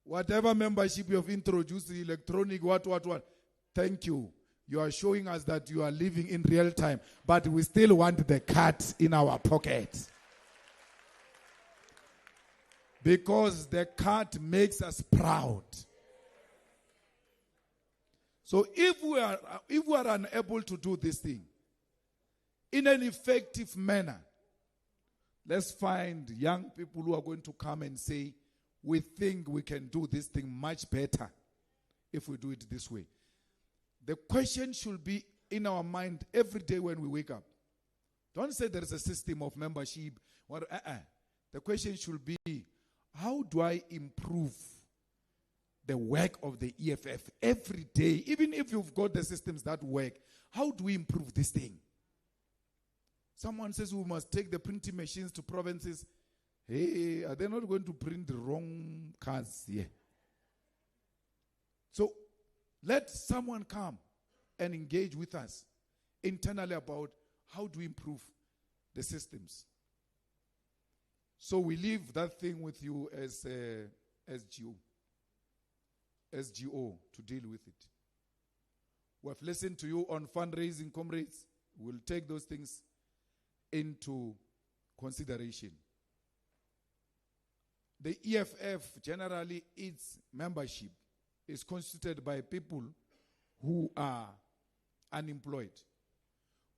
whatever membership you have introduced, the electronic, what, thank you. You are showing us that you are living in real time, but we still want the card in our pocket. Because the card makes us proud. So if we are unable to do this thing in an effective manner, let's find young people who are going to come and say, we think we can do this thing much better if we do it this way. The question should be in our mind every day when we wake up. Don't say there is a system of membership. The question should be, how do I improve the work of the EFF every day? Even if you've got the systems that work, how do we improve this thing? Someone says we must take the printing machines to provinces. Hey, are they not going to print the wrong cards here? So let someone come and engage with us internally about how do we improve the systems. So we leave that thing with you as SGO to deal with it. We have listened to you on fundraising, comrades. We'll take those things into consideration. The EFF, generally, its membership is constituted by people who are unemployed.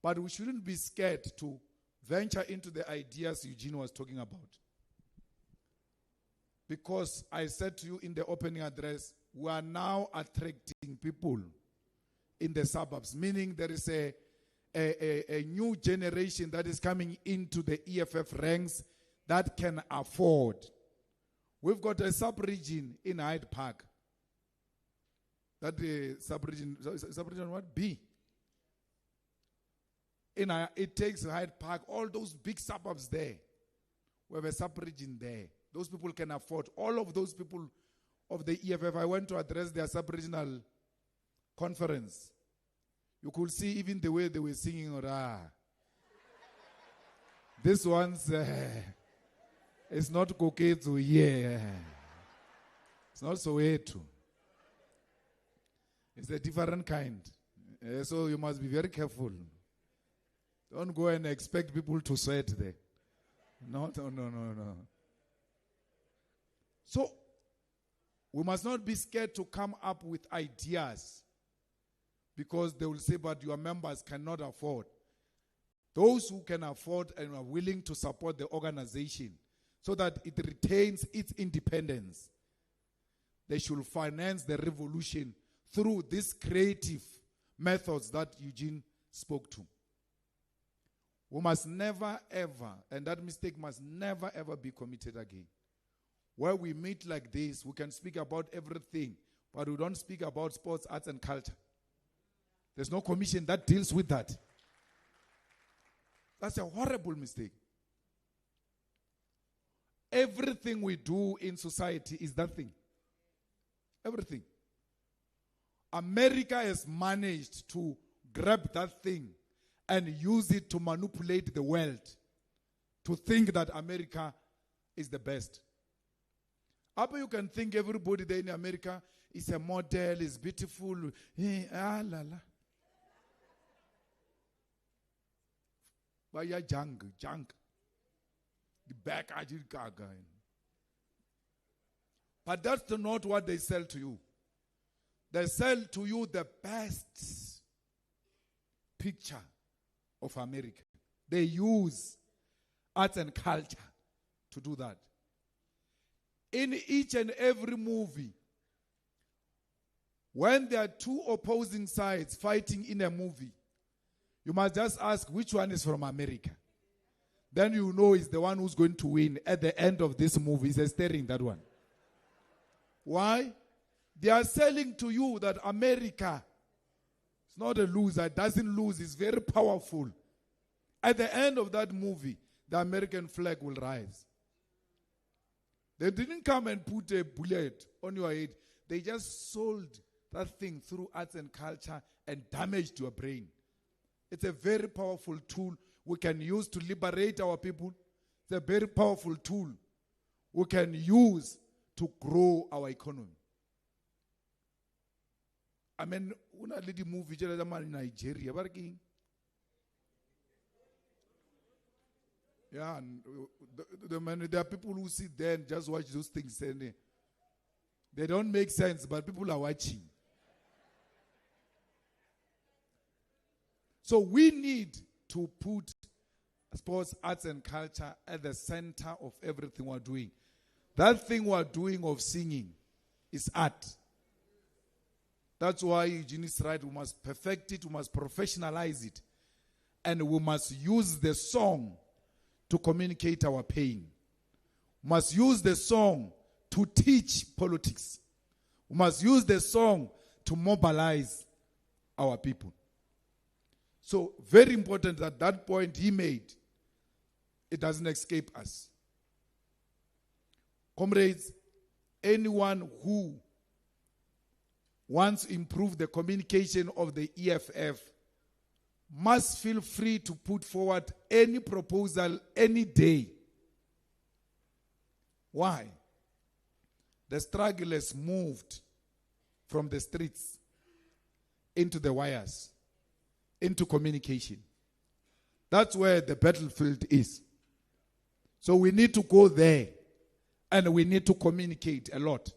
But we shouldn't be scared to venture into the ideas Eugene was talking about. Because I said to you in the opening address, we are now attracting people in the suburbs, meaning there is a new generation that is coming into the EFF ranks that can afford. We've got a sub-region in Hyde Park. That sub-region what? B. It takes Hyde Park, all those big suburbs there. We have a sub-region there. Those people can afford. All of those people of the EFF, I went to address their sub-regional conference. You could see even the way they were singing, this one's, it's not Koketu, yeah. It's not Soweto. It's a different kind. So you must be very careful. Don't go and expect people to sweat there. No. So, we must not be scared to come up with ideas because they will say, but your members cannot afford. Those who can afford and are willing to support the organization so that it retains its independence, they should finance the revolution through these creative methods that Eugene spoke to. We must never ever, and that mistake must never ever be committed again. Where we meet like this, we can speak about everything, but we don't speak about sports, arts, and culture. There's no commission that deals with that. That's a horrible mistake. Everything we do in society is that thing. Everything. America has managed to grab that thing and use it to manipulate the world to think that America is the best. Up you can think everybody there in America is a model, is beautiful. But you're junk. The back guy. But that's not what they sell to you. They sell to you the best picture of America. They use arts and culture to do that. In each and every movie, when there are two opposing sides fighting in a movie, you must just ask which one is from America. Then you know it's the one who's going to win at the end of this movie. It's staring that one. Why? They are selling to you that America is not a loser. It doesn't lose. It's very powerful. At the end of that movie, the American flag will rise. They didn't come and put a bullet on your head. They just sold that thing through arts and culture and damaged your brain. It's a very powerful tool we can use to liberate our people. It's a very powerful tool we can use to grow our economy. I mean, una lady movie in Nigeria. Yeah, and there are people who sit there and just watch those things and they don't make sense, but people are watching. So we need to put sports, arts, and culture at the center of everything we're doing. That thing we're doing of singing is art. That's why Eugene is right. We must perfect it. We must professionalize it. And we must use the song to communicate our pain. We must use the song to teach politics. We must use the song to mobilize our people. So, very important that point he made, it doesn't escape us. Comrades, anyone who wants to improve the communication of the EFF must feel free to put forward any proposal any day. Why? The struggle has moved from the streets into the wires, into communication. That's where the battlefield is. So we need to go there, and we need to communicate a lot.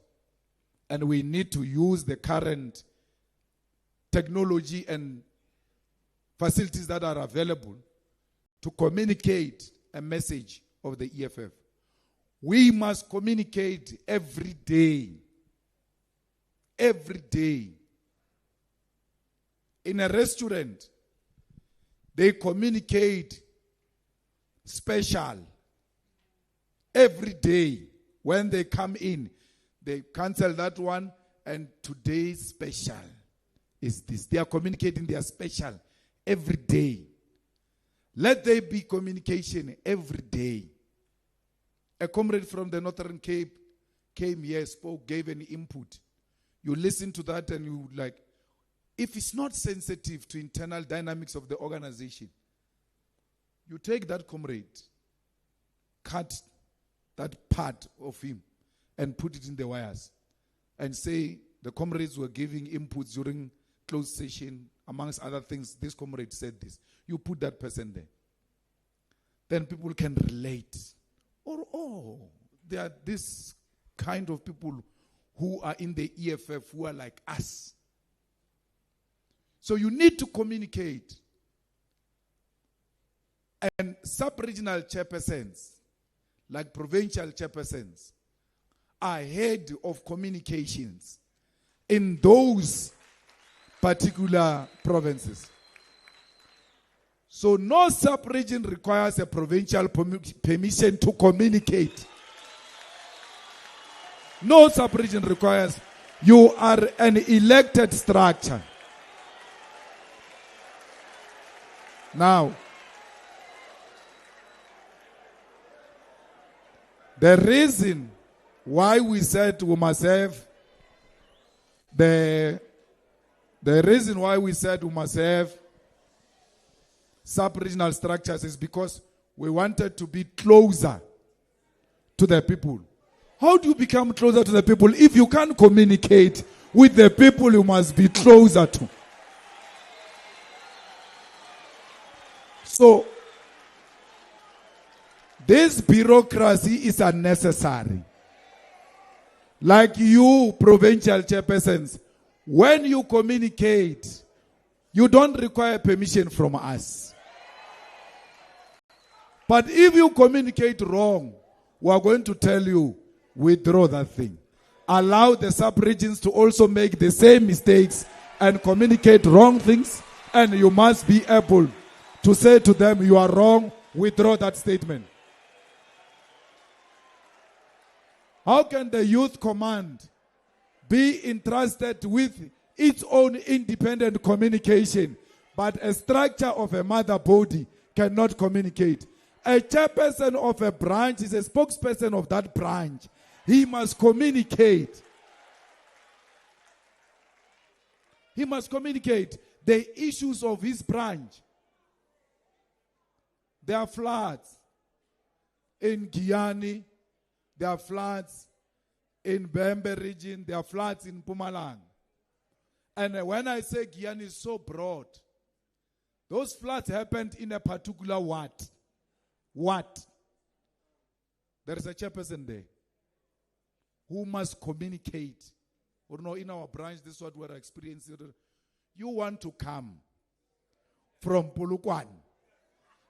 And we need to use the current technology and facilities that are available to communicate a message of the EFF. We must communicate every day. Every day. In a restaurant, they communicate special. Every day. When they come in, they cancel that one, and today's special is this. They are communicating their special every day. Let there be communication every day. A comrade from the Northern Cape came here, spoke, gave an input. You listen to that and you like, if it's not sensitive to internal dynamics of the organization, you take that comrade, cut that part of him, and put it in the wires and say the comrades were giving inputs during closed session, amongst other things. This comrade said this. You put that person there. Then people can relate. Or, there are this kind of people who are in the EFF who are like us. So you need to communicate. And sub-regional chairpersons, like provincial chairpersons, are head of communications in those particular provinces. So no sub-region requires a provincial permission to communicate. No sub-region requires. You are an elected structure. Now, the reason why we said we must have the reason why we said we must have sub-regional structures is because we wanted to be closer to the people. How do you become closer to the people? If you can't communicate with the people you must be closer to. So, this bureaucracy is unnecessary. Like you, provincial chairpersons, when you communicate, you don't require permission from us. But if you communicate wrong, we are going to tell you, withdraw that thing. Allow the sub-regions to also make the same mistakes and communicate wrong things, and you must be able to say to them, you are wrong, withdraw that statement. How can the youth command be entrusted with its own independent communication, but a structure of a mother body cannot communicate? A chairperson of a branch is a spokesperson of that branch. He must communicate. He must communicate the issues of his branch. There are floods in Giyani. There are floods in Bembe region. There are floods in Mpumalanga. And when I say Giyani is so broad, those floods happened in a particular what? There is a chairperson there who must communicate. Or no, in our branch, this is what we're experiencing. You want to come from Polokwane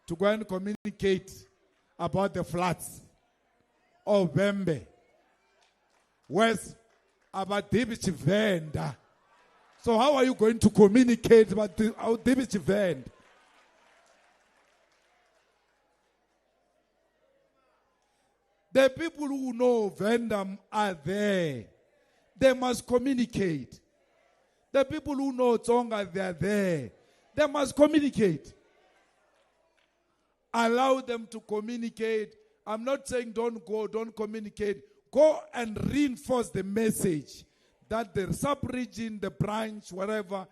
to go and communicate about the floods of Bembe, West, about David Venda. So how are you going to communicate about David Venda? The people who know Venda are there. They must communicate. The people who know Tsonga, they are there. They must communicate. Allow them to communicate. I'm not saying don't go, don't communicate. Go and reinforce the message that the sub-region, the branch, whatever,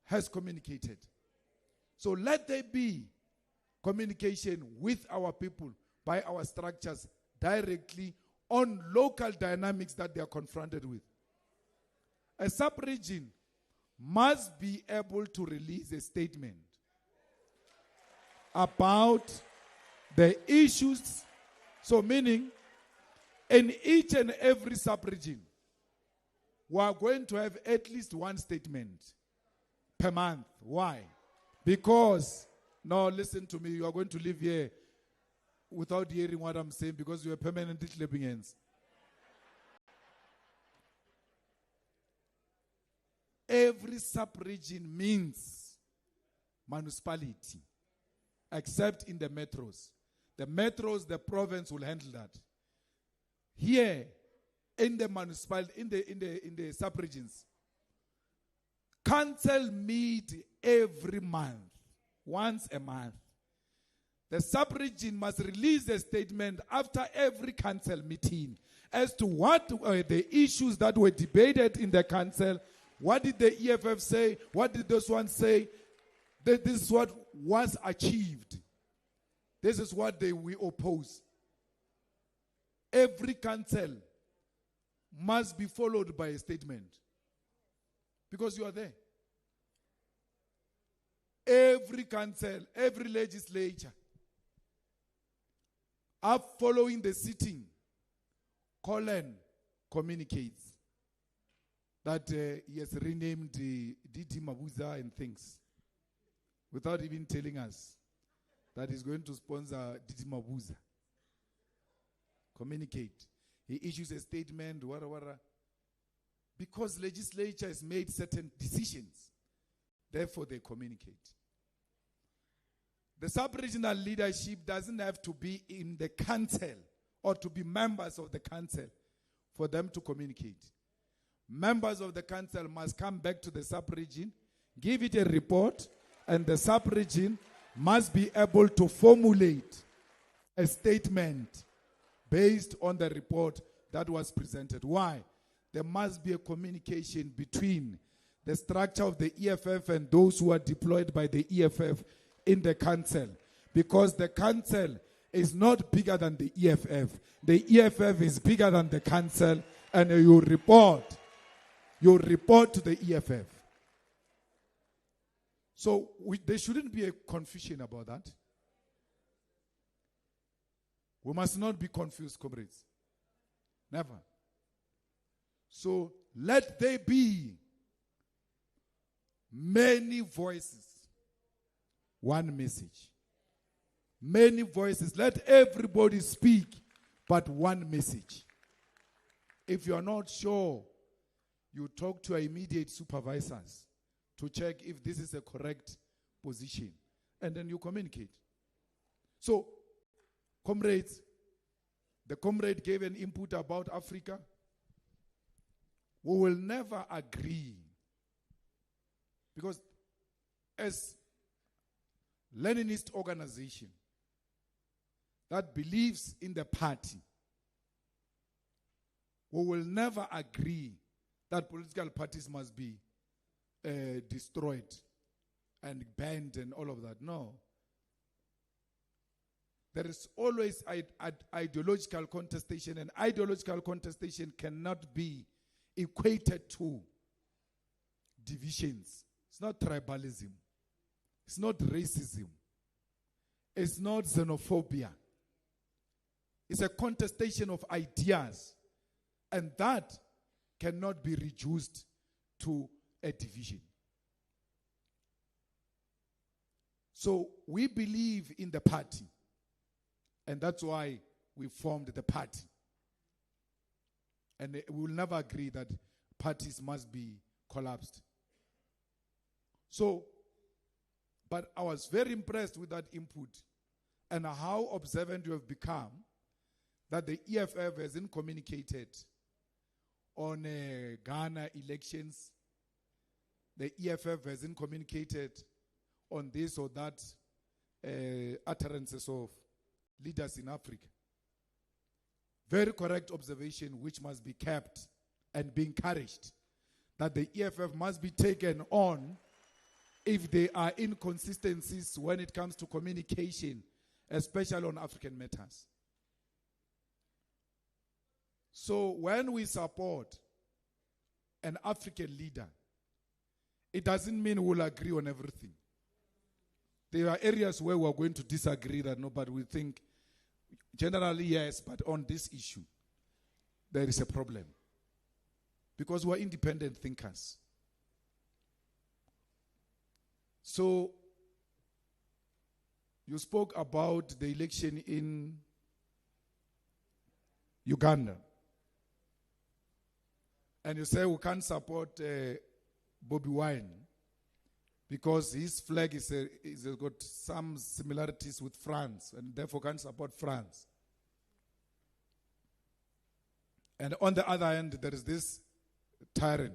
has communicated. So let there be communication with our people by our structures directly on local dynamics that they are confronted with. A sub-region must be able to release a statement about the issues. So meaning, in each and every sub-region, we are going to have at least one statement per month. Why? Because, now listen to me, you are going to live here without hearing what I'm saying because you are permanently clapping hands. Every sub-region means municipality, except in the metros. The metros, the province will handle that. Here, in the municipality, in the sub-regions, council meet every month, once a month. The sub-region must release a statement after every council meeting as to what were the issues that were debated in the council. What did the EFF say? What did those ones say? This is what was achieved. This is what we oppose. Every council must be followed by a statement. Because you are there. Every council, every legislature are following the sitting. Colin communicates. that he has renamed Didi Mabuza and things without even telling us that he's going to sponsor Didi Mabuza. Communicate. He issues a statement, because legislature has made certain decisions. Therefore, they communicate. The sub-regional leadership doesn't have to be in the council or to be members of the council for them to communicate. Members of the council must come back to the sub-region, give it a report, and the sub-region must be able to formulate a statement based on the report that was presented. Why? There must be a communication between the structure of the EFF and those who are deployed by the EFF in the council. Because the council is not bigger than the EFF. The EFF is bigger than the council, and you report to the EFF. So there shouldn't be a confusion about that. We must not be confused, comrades. Never. So let there be many voices, one message. Many voices. Let everybody speak, but one message. If you are not sure, you talk to your immediate supervisors to check if this is a correct position. And then you communicate. So, comrades, the comrade gave an input about Africa. We will never agree. Because as Leninist organization that believes in the party, we will never agree that political parties must be destroyed and banned and all of that. No. There is always ideological contestation, and ideological contestation cannot be equated to divisions. It's not tribalism. It's not racism. It's not xenophobia. It's a contestation of ideas, and that cannot be reduced to a division. So we believe in the party, and that's why we formed the party. And we will never agree that parties must be collapsed. So, but I was very impressed with that input and how observant you have become that the EFF hasn't communicated on Ghana elections. The EFF hasn't communicated on this or that utterances of leaders in Africa. Very correct observation, which must be kept and be encouraged, that the EFF must be taken on if there are inconsistencies when it comes to communication, especially on African matters. So when we support an African leader, it doesn't mean we'll agree on everything. There are areas where we're going to disagree that nobody will think, generally yes, but on this issue, there is a problem. Because we're independent thinkers. So, you spoke about the election in Uganda. And you say we can't support Bobi Wine because his flag is got some similarities with France, and therefore can't support France. And on the other hand, there is this tyrant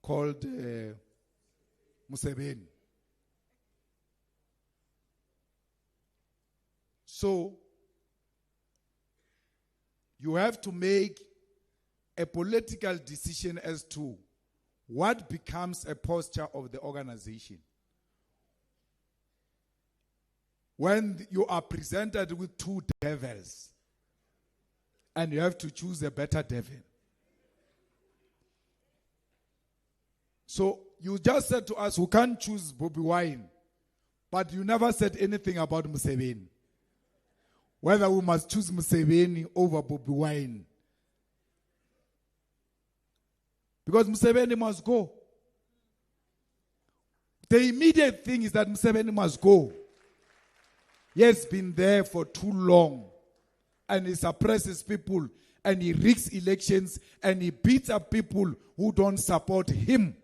called Museveni. So, you have to make a political decision as to what becomes a posture of the organization. When you are presented with two devils, and you have to choose a better devil. So you just said to us, we can't choose Bobi Wine, but you never said anything about Museveni. Whether we must choose Museveni over Bobi Wine. Because Museveni must go. The immediate thing is that Museveni must go. He has been there for too long. And he suppresses people. And he rigs elections. And he beats up people who don't support him.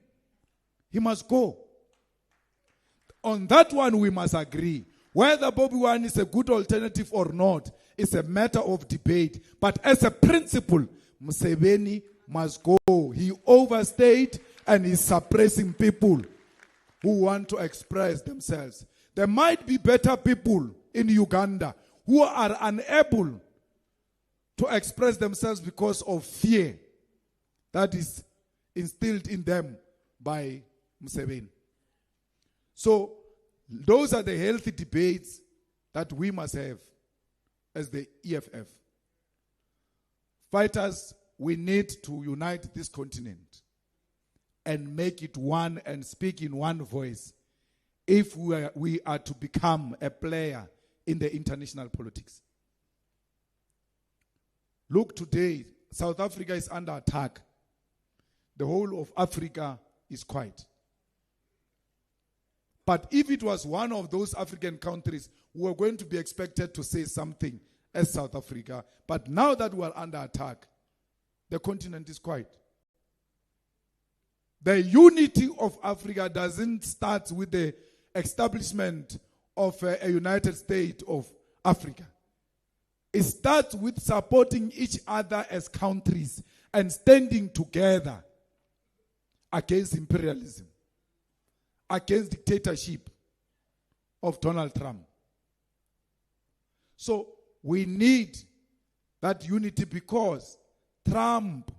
He must go. On that one we must agree. Whether Bobby Wine is a good alternative or not is a matter of debate. But as a principle, Museveni must go. He overstayed and he's suppressing people who want to express themselves. There might be better people in Uganda who are unable to express themselves because of fear that is instilled in them by Museveni. So, those are the healthy debates that we must have as the EFF. Fighters, we need to unite this continent and make it one and speak in one voice if we are to become a player in the international politics. Look, today, South Africa is under attack. The whole of Africa is quiet. But if it was one of those African countries, we were going to be expected to say something as South Africa. But now that we are under attack, the continent is quiet. The unity of Africa doesn't start with the establishment of a United States of Africa. It starts with supporting each other as countries and standing together against imperialism, against dictatorship of Donald Trump. So we need that unity because Trump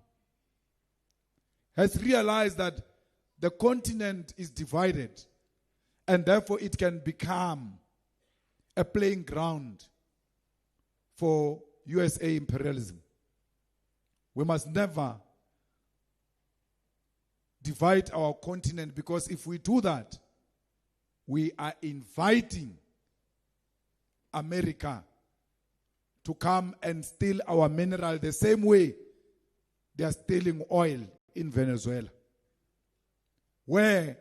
has realized that the continent is divided and therefore it can become a playing ground for USA imperialism. We must never divide our continent because if we do that, we are inviting America to come and steal our mineral the same way they are stealing oil in Venezuela, where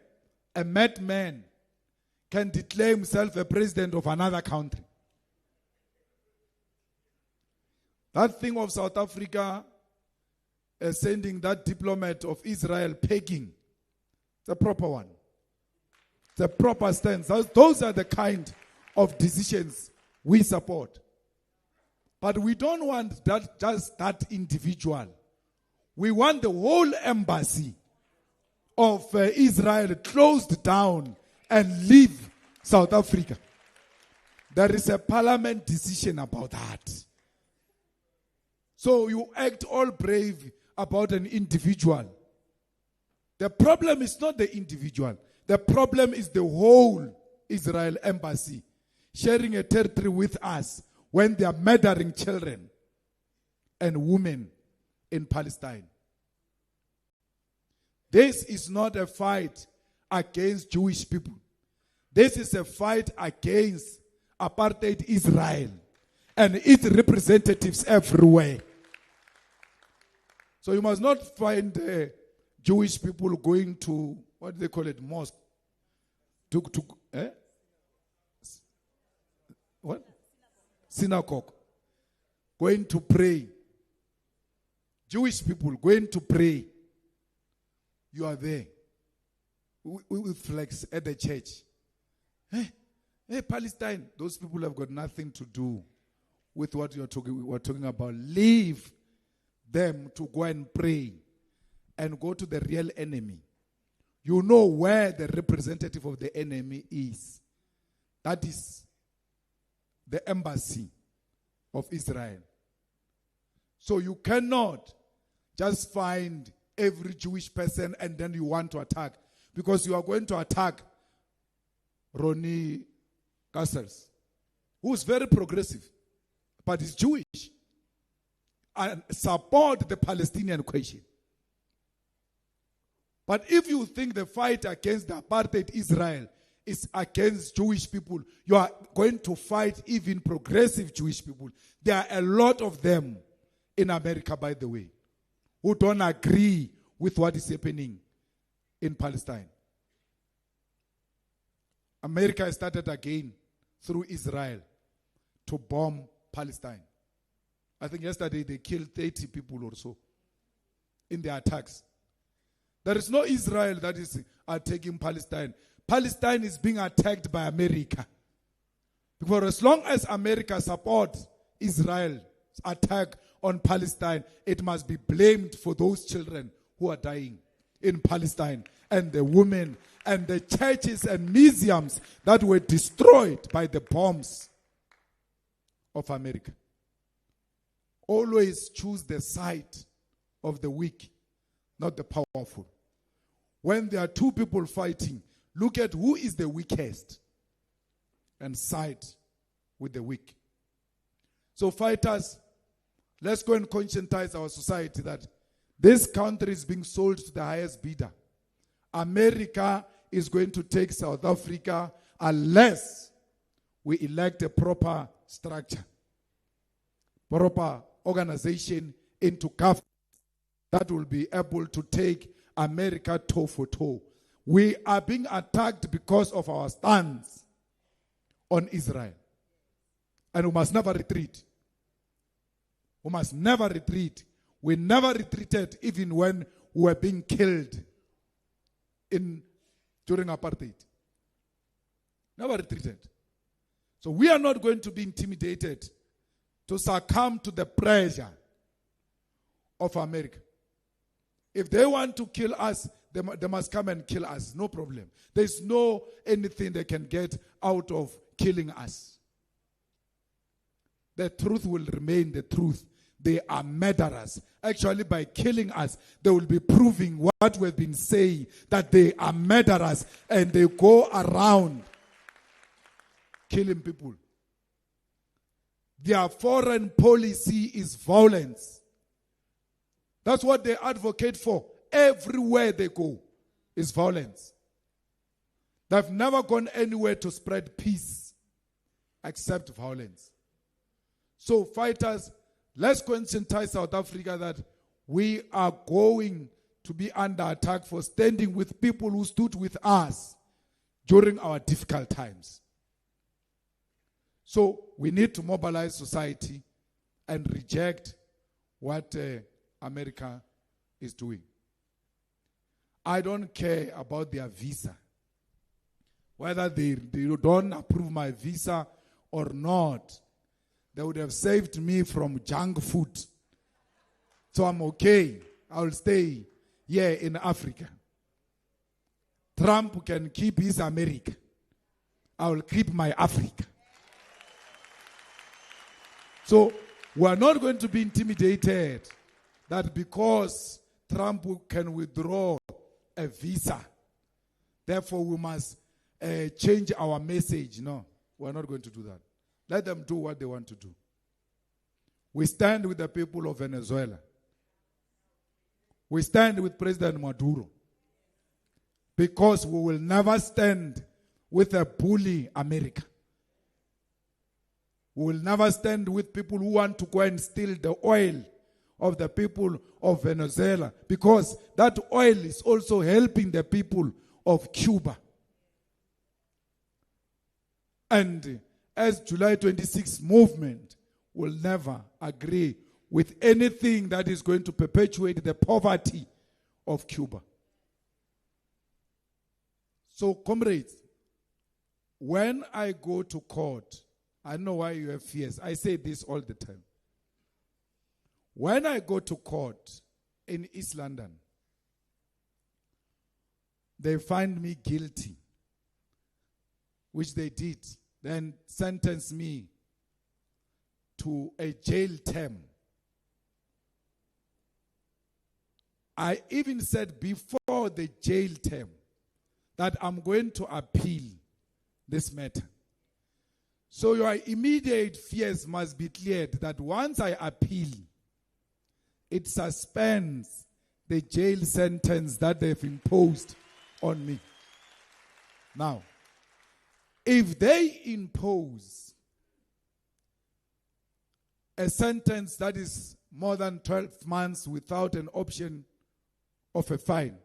a madman can declare himself a president of another country. That thing of South Africa sending that diplomat of Israel pegging, it's a proper one. It's a proper stance. Those are the kind of decisions we support. But we don't want that just that individual. We want the whole embassy of Israel closed down and leave South Africa. There is a parliament decision about that. So you act all brave about an individual. The problem is not the individual. The problem is the whole Israel embassy sharing a territory with us when they are murdering children and women in Palestine. This is not a fight against Jewish people. This is a fight against apartheid Israel and its representatives everywhere. So you must not find Jewish people going to, what do they call it, mosque? What? Synagogue. Going to pray. Jewish people going to pray. You are there. We flex at the church. Hey, Palestine. Those people have got nothing to do with what we're talking about. Leave them to go and pray and go to the real enemy. You know where the representative of the enemy is. That is the embassy of Israel. So you cannot just find every Jewish person and then you want to attack, because you are going to attack Ronnie Castles, who is very progressive, but is Jewish, and support the Palestinian question. But if you think the fight against the apartheid Israel is against Jewish people, you are going to fight even progressive Jewish people. There are a lot of them in America, by the way, who don't agree with what is happening in Palestine. America started again through Israel to bomb Palestine. I think yesterday they killed 30 people or so in their attacks. There is no Israel that is attacking Palestine. Palestine is being attacked by America. For as long as America supports Israel's attack on Palestine, it must be blamed for those children who are dying in Palestine, and the women, and the churches and museums that were destroyed by the bombs of America. Always choose the side of the weak, not the powerful. When there are two people fighting, look at who is the weakest and side with the weak. So fighters, let's go and conscientize our society that this country is being sold to the highest bidder. America is going to take South Africa unless we elect a proper structure, proper organization into government that will be able to take America toe for toe. We are being attacked because of our stance on Israel. And we must never retreat. We must never retreat. We never retreated even when we were being killed during apartheid. Never retreated. So we are not going to be intimidated to succumb to the pressure of America. If they want to kill us, they must come and kill us. No problem. There's no anything they can get out of killing us. The truth will remain the truth. They are murderers. Actually, by killing us, they will be proving what we've been saying, that they are murderers and they go around killing people. Their foreign policy is violence. That's what they advocate for. Everywhere they go is violence. They've never gone anywhere to spread peace except violence. So fighters, let's conscientize South Africa that we are going to be under attack for standing with people who stood with us during our difficult times. So we need to mobilize society and reject what America is doing. I don't care about their visa. Whether they don't approve my visa or not, they would have saved me from junk food. So I'm okay. I'll stay here in Africa. Trump can keep his America. I will keep my Africa. So we're not going to be intimidated that because Trump can withdraw a visa, therefore we must change our message. No, we're not going to do that. Let them do what they want to do. We stand with the people of Venezuela. We stand with President Maduro. Because we will never stand with a bully America. We will never stand with people who want to go and steal the oil of the people of Venezuela. Because that oil is also helping the people of Cuba. And as July 26 movement will never agree with anything that is going to perpetuate the poverty of Cuba. So, comrades, when I go to court, I know why you have fears. I say this all the time. When I go to court in East London, they find me guilty, which they did, then sentence me to a jail term. I even said before the jail term that I'm going to appeal this matter. So your immediate fears must be cleared that once I appeal, it suspends the jail sentence that they've imposed on me. Now, if they impose a sentence that is more than 12 months without an option of a fine,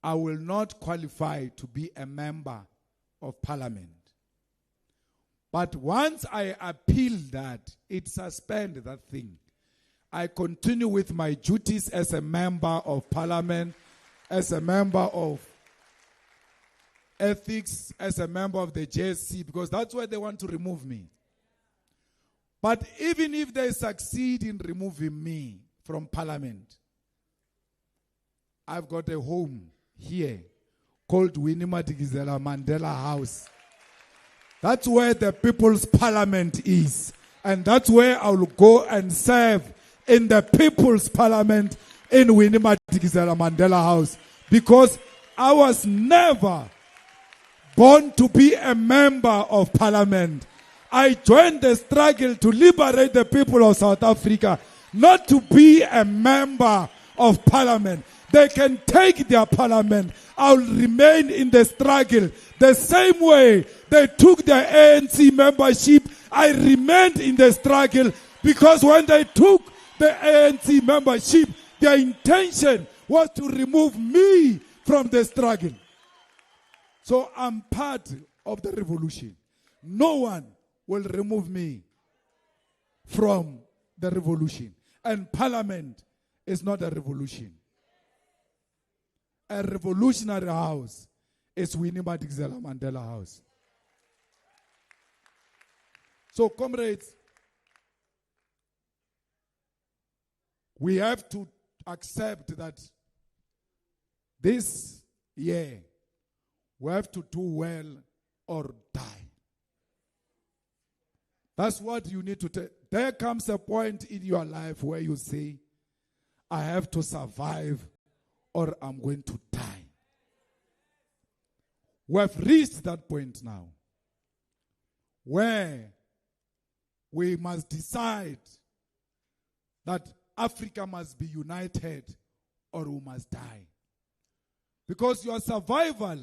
I will not qualify to be a member of parliament. But once I appeal that, it suspends that thing. I continue with my duties as a member of parliament, as a member of ethics, as a member of the JSC, because that's where they want to remove me. But even if they succeed in removing me from parliament, I've got a home here called Winnie Madikizela Mandela House. That's where the People's Parliament is. And that's where I will go and serve in the People's Parliament in Winnie Madikizela Mandela House. Because I was never born to be a member of parliament. I joined the struggle to liberate the people of South Africa, not to be a member of parliament. They can take their parliament. I'll remain in the struggle. The same way they took their ANC membership, I remained in the struggle, because when they took the ANC membership, their intention was to remove me from the struggle. So I'm part of the revolution. No one will remove me from the revolution. And parliament is not a revolution. A revolutionary house is Winnie Madikizela Mandela House. So, comrades, we have to accept that this year we have to do well or die. That's what you need to take. There comes a point in your life where you say, I have to survive or I'm going to die. We have reached that point now where we must decide that Africa must be united or we must die. Because your survival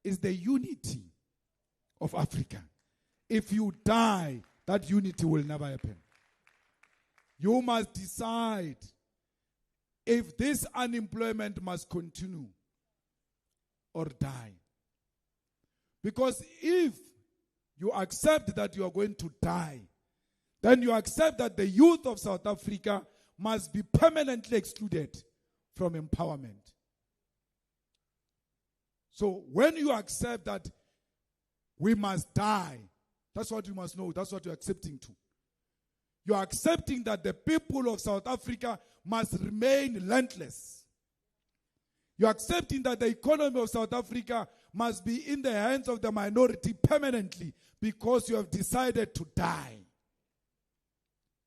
is the unity of Africa. If you die, that unity will never happen. You must decide if this unemployment must continue or die. Because if you accept that you are going to die, then you accept that the youth of South Africa must be permanently excluded from empowerment. So when you accept that we must die, that's what you must know. That's what you're accepting to. You're accepting that the people of South Africa must remain landless. You're accepting that the economy of South Africa must be in the hands of the minority permanently because you have decided to die.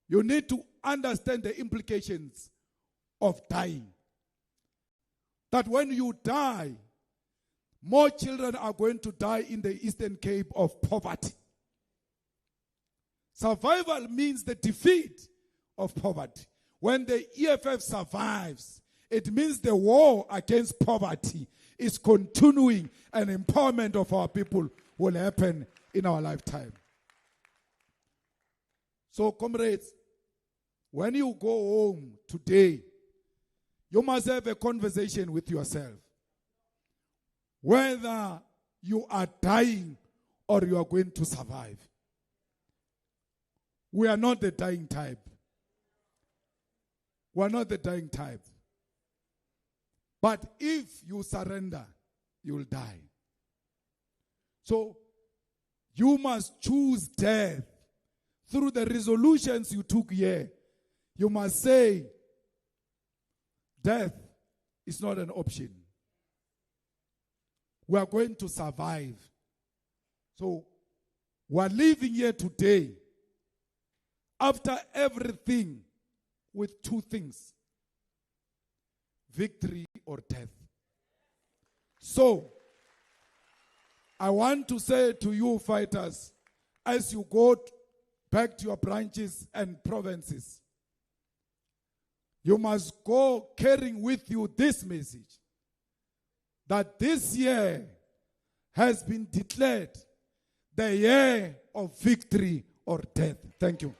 You need to understand the implications of dying. That when you die, more children are going to die in the Eastern Cape of poverty. Survival means the defeat of poverty. When the EFF survives, it means the war against poverty is continuing and empowerment of our people will happen in our lifetime. So, comrades, when you go home today, you must have a conversation with yourself. Whether you are dying or you are going to survive. We are not the dying type. We are not the dying type. But if you surrender, you will die. So, you must choose death through the resolutions you took here. You must say, death is not an option. We are going to survive. So, we are living here today after everything with two things: victory or death. So, I want to say to you fighters, as you go back to your branches and provinces, you must go carrying with you this message, that this year has been declared the year of victory or death. Thank you.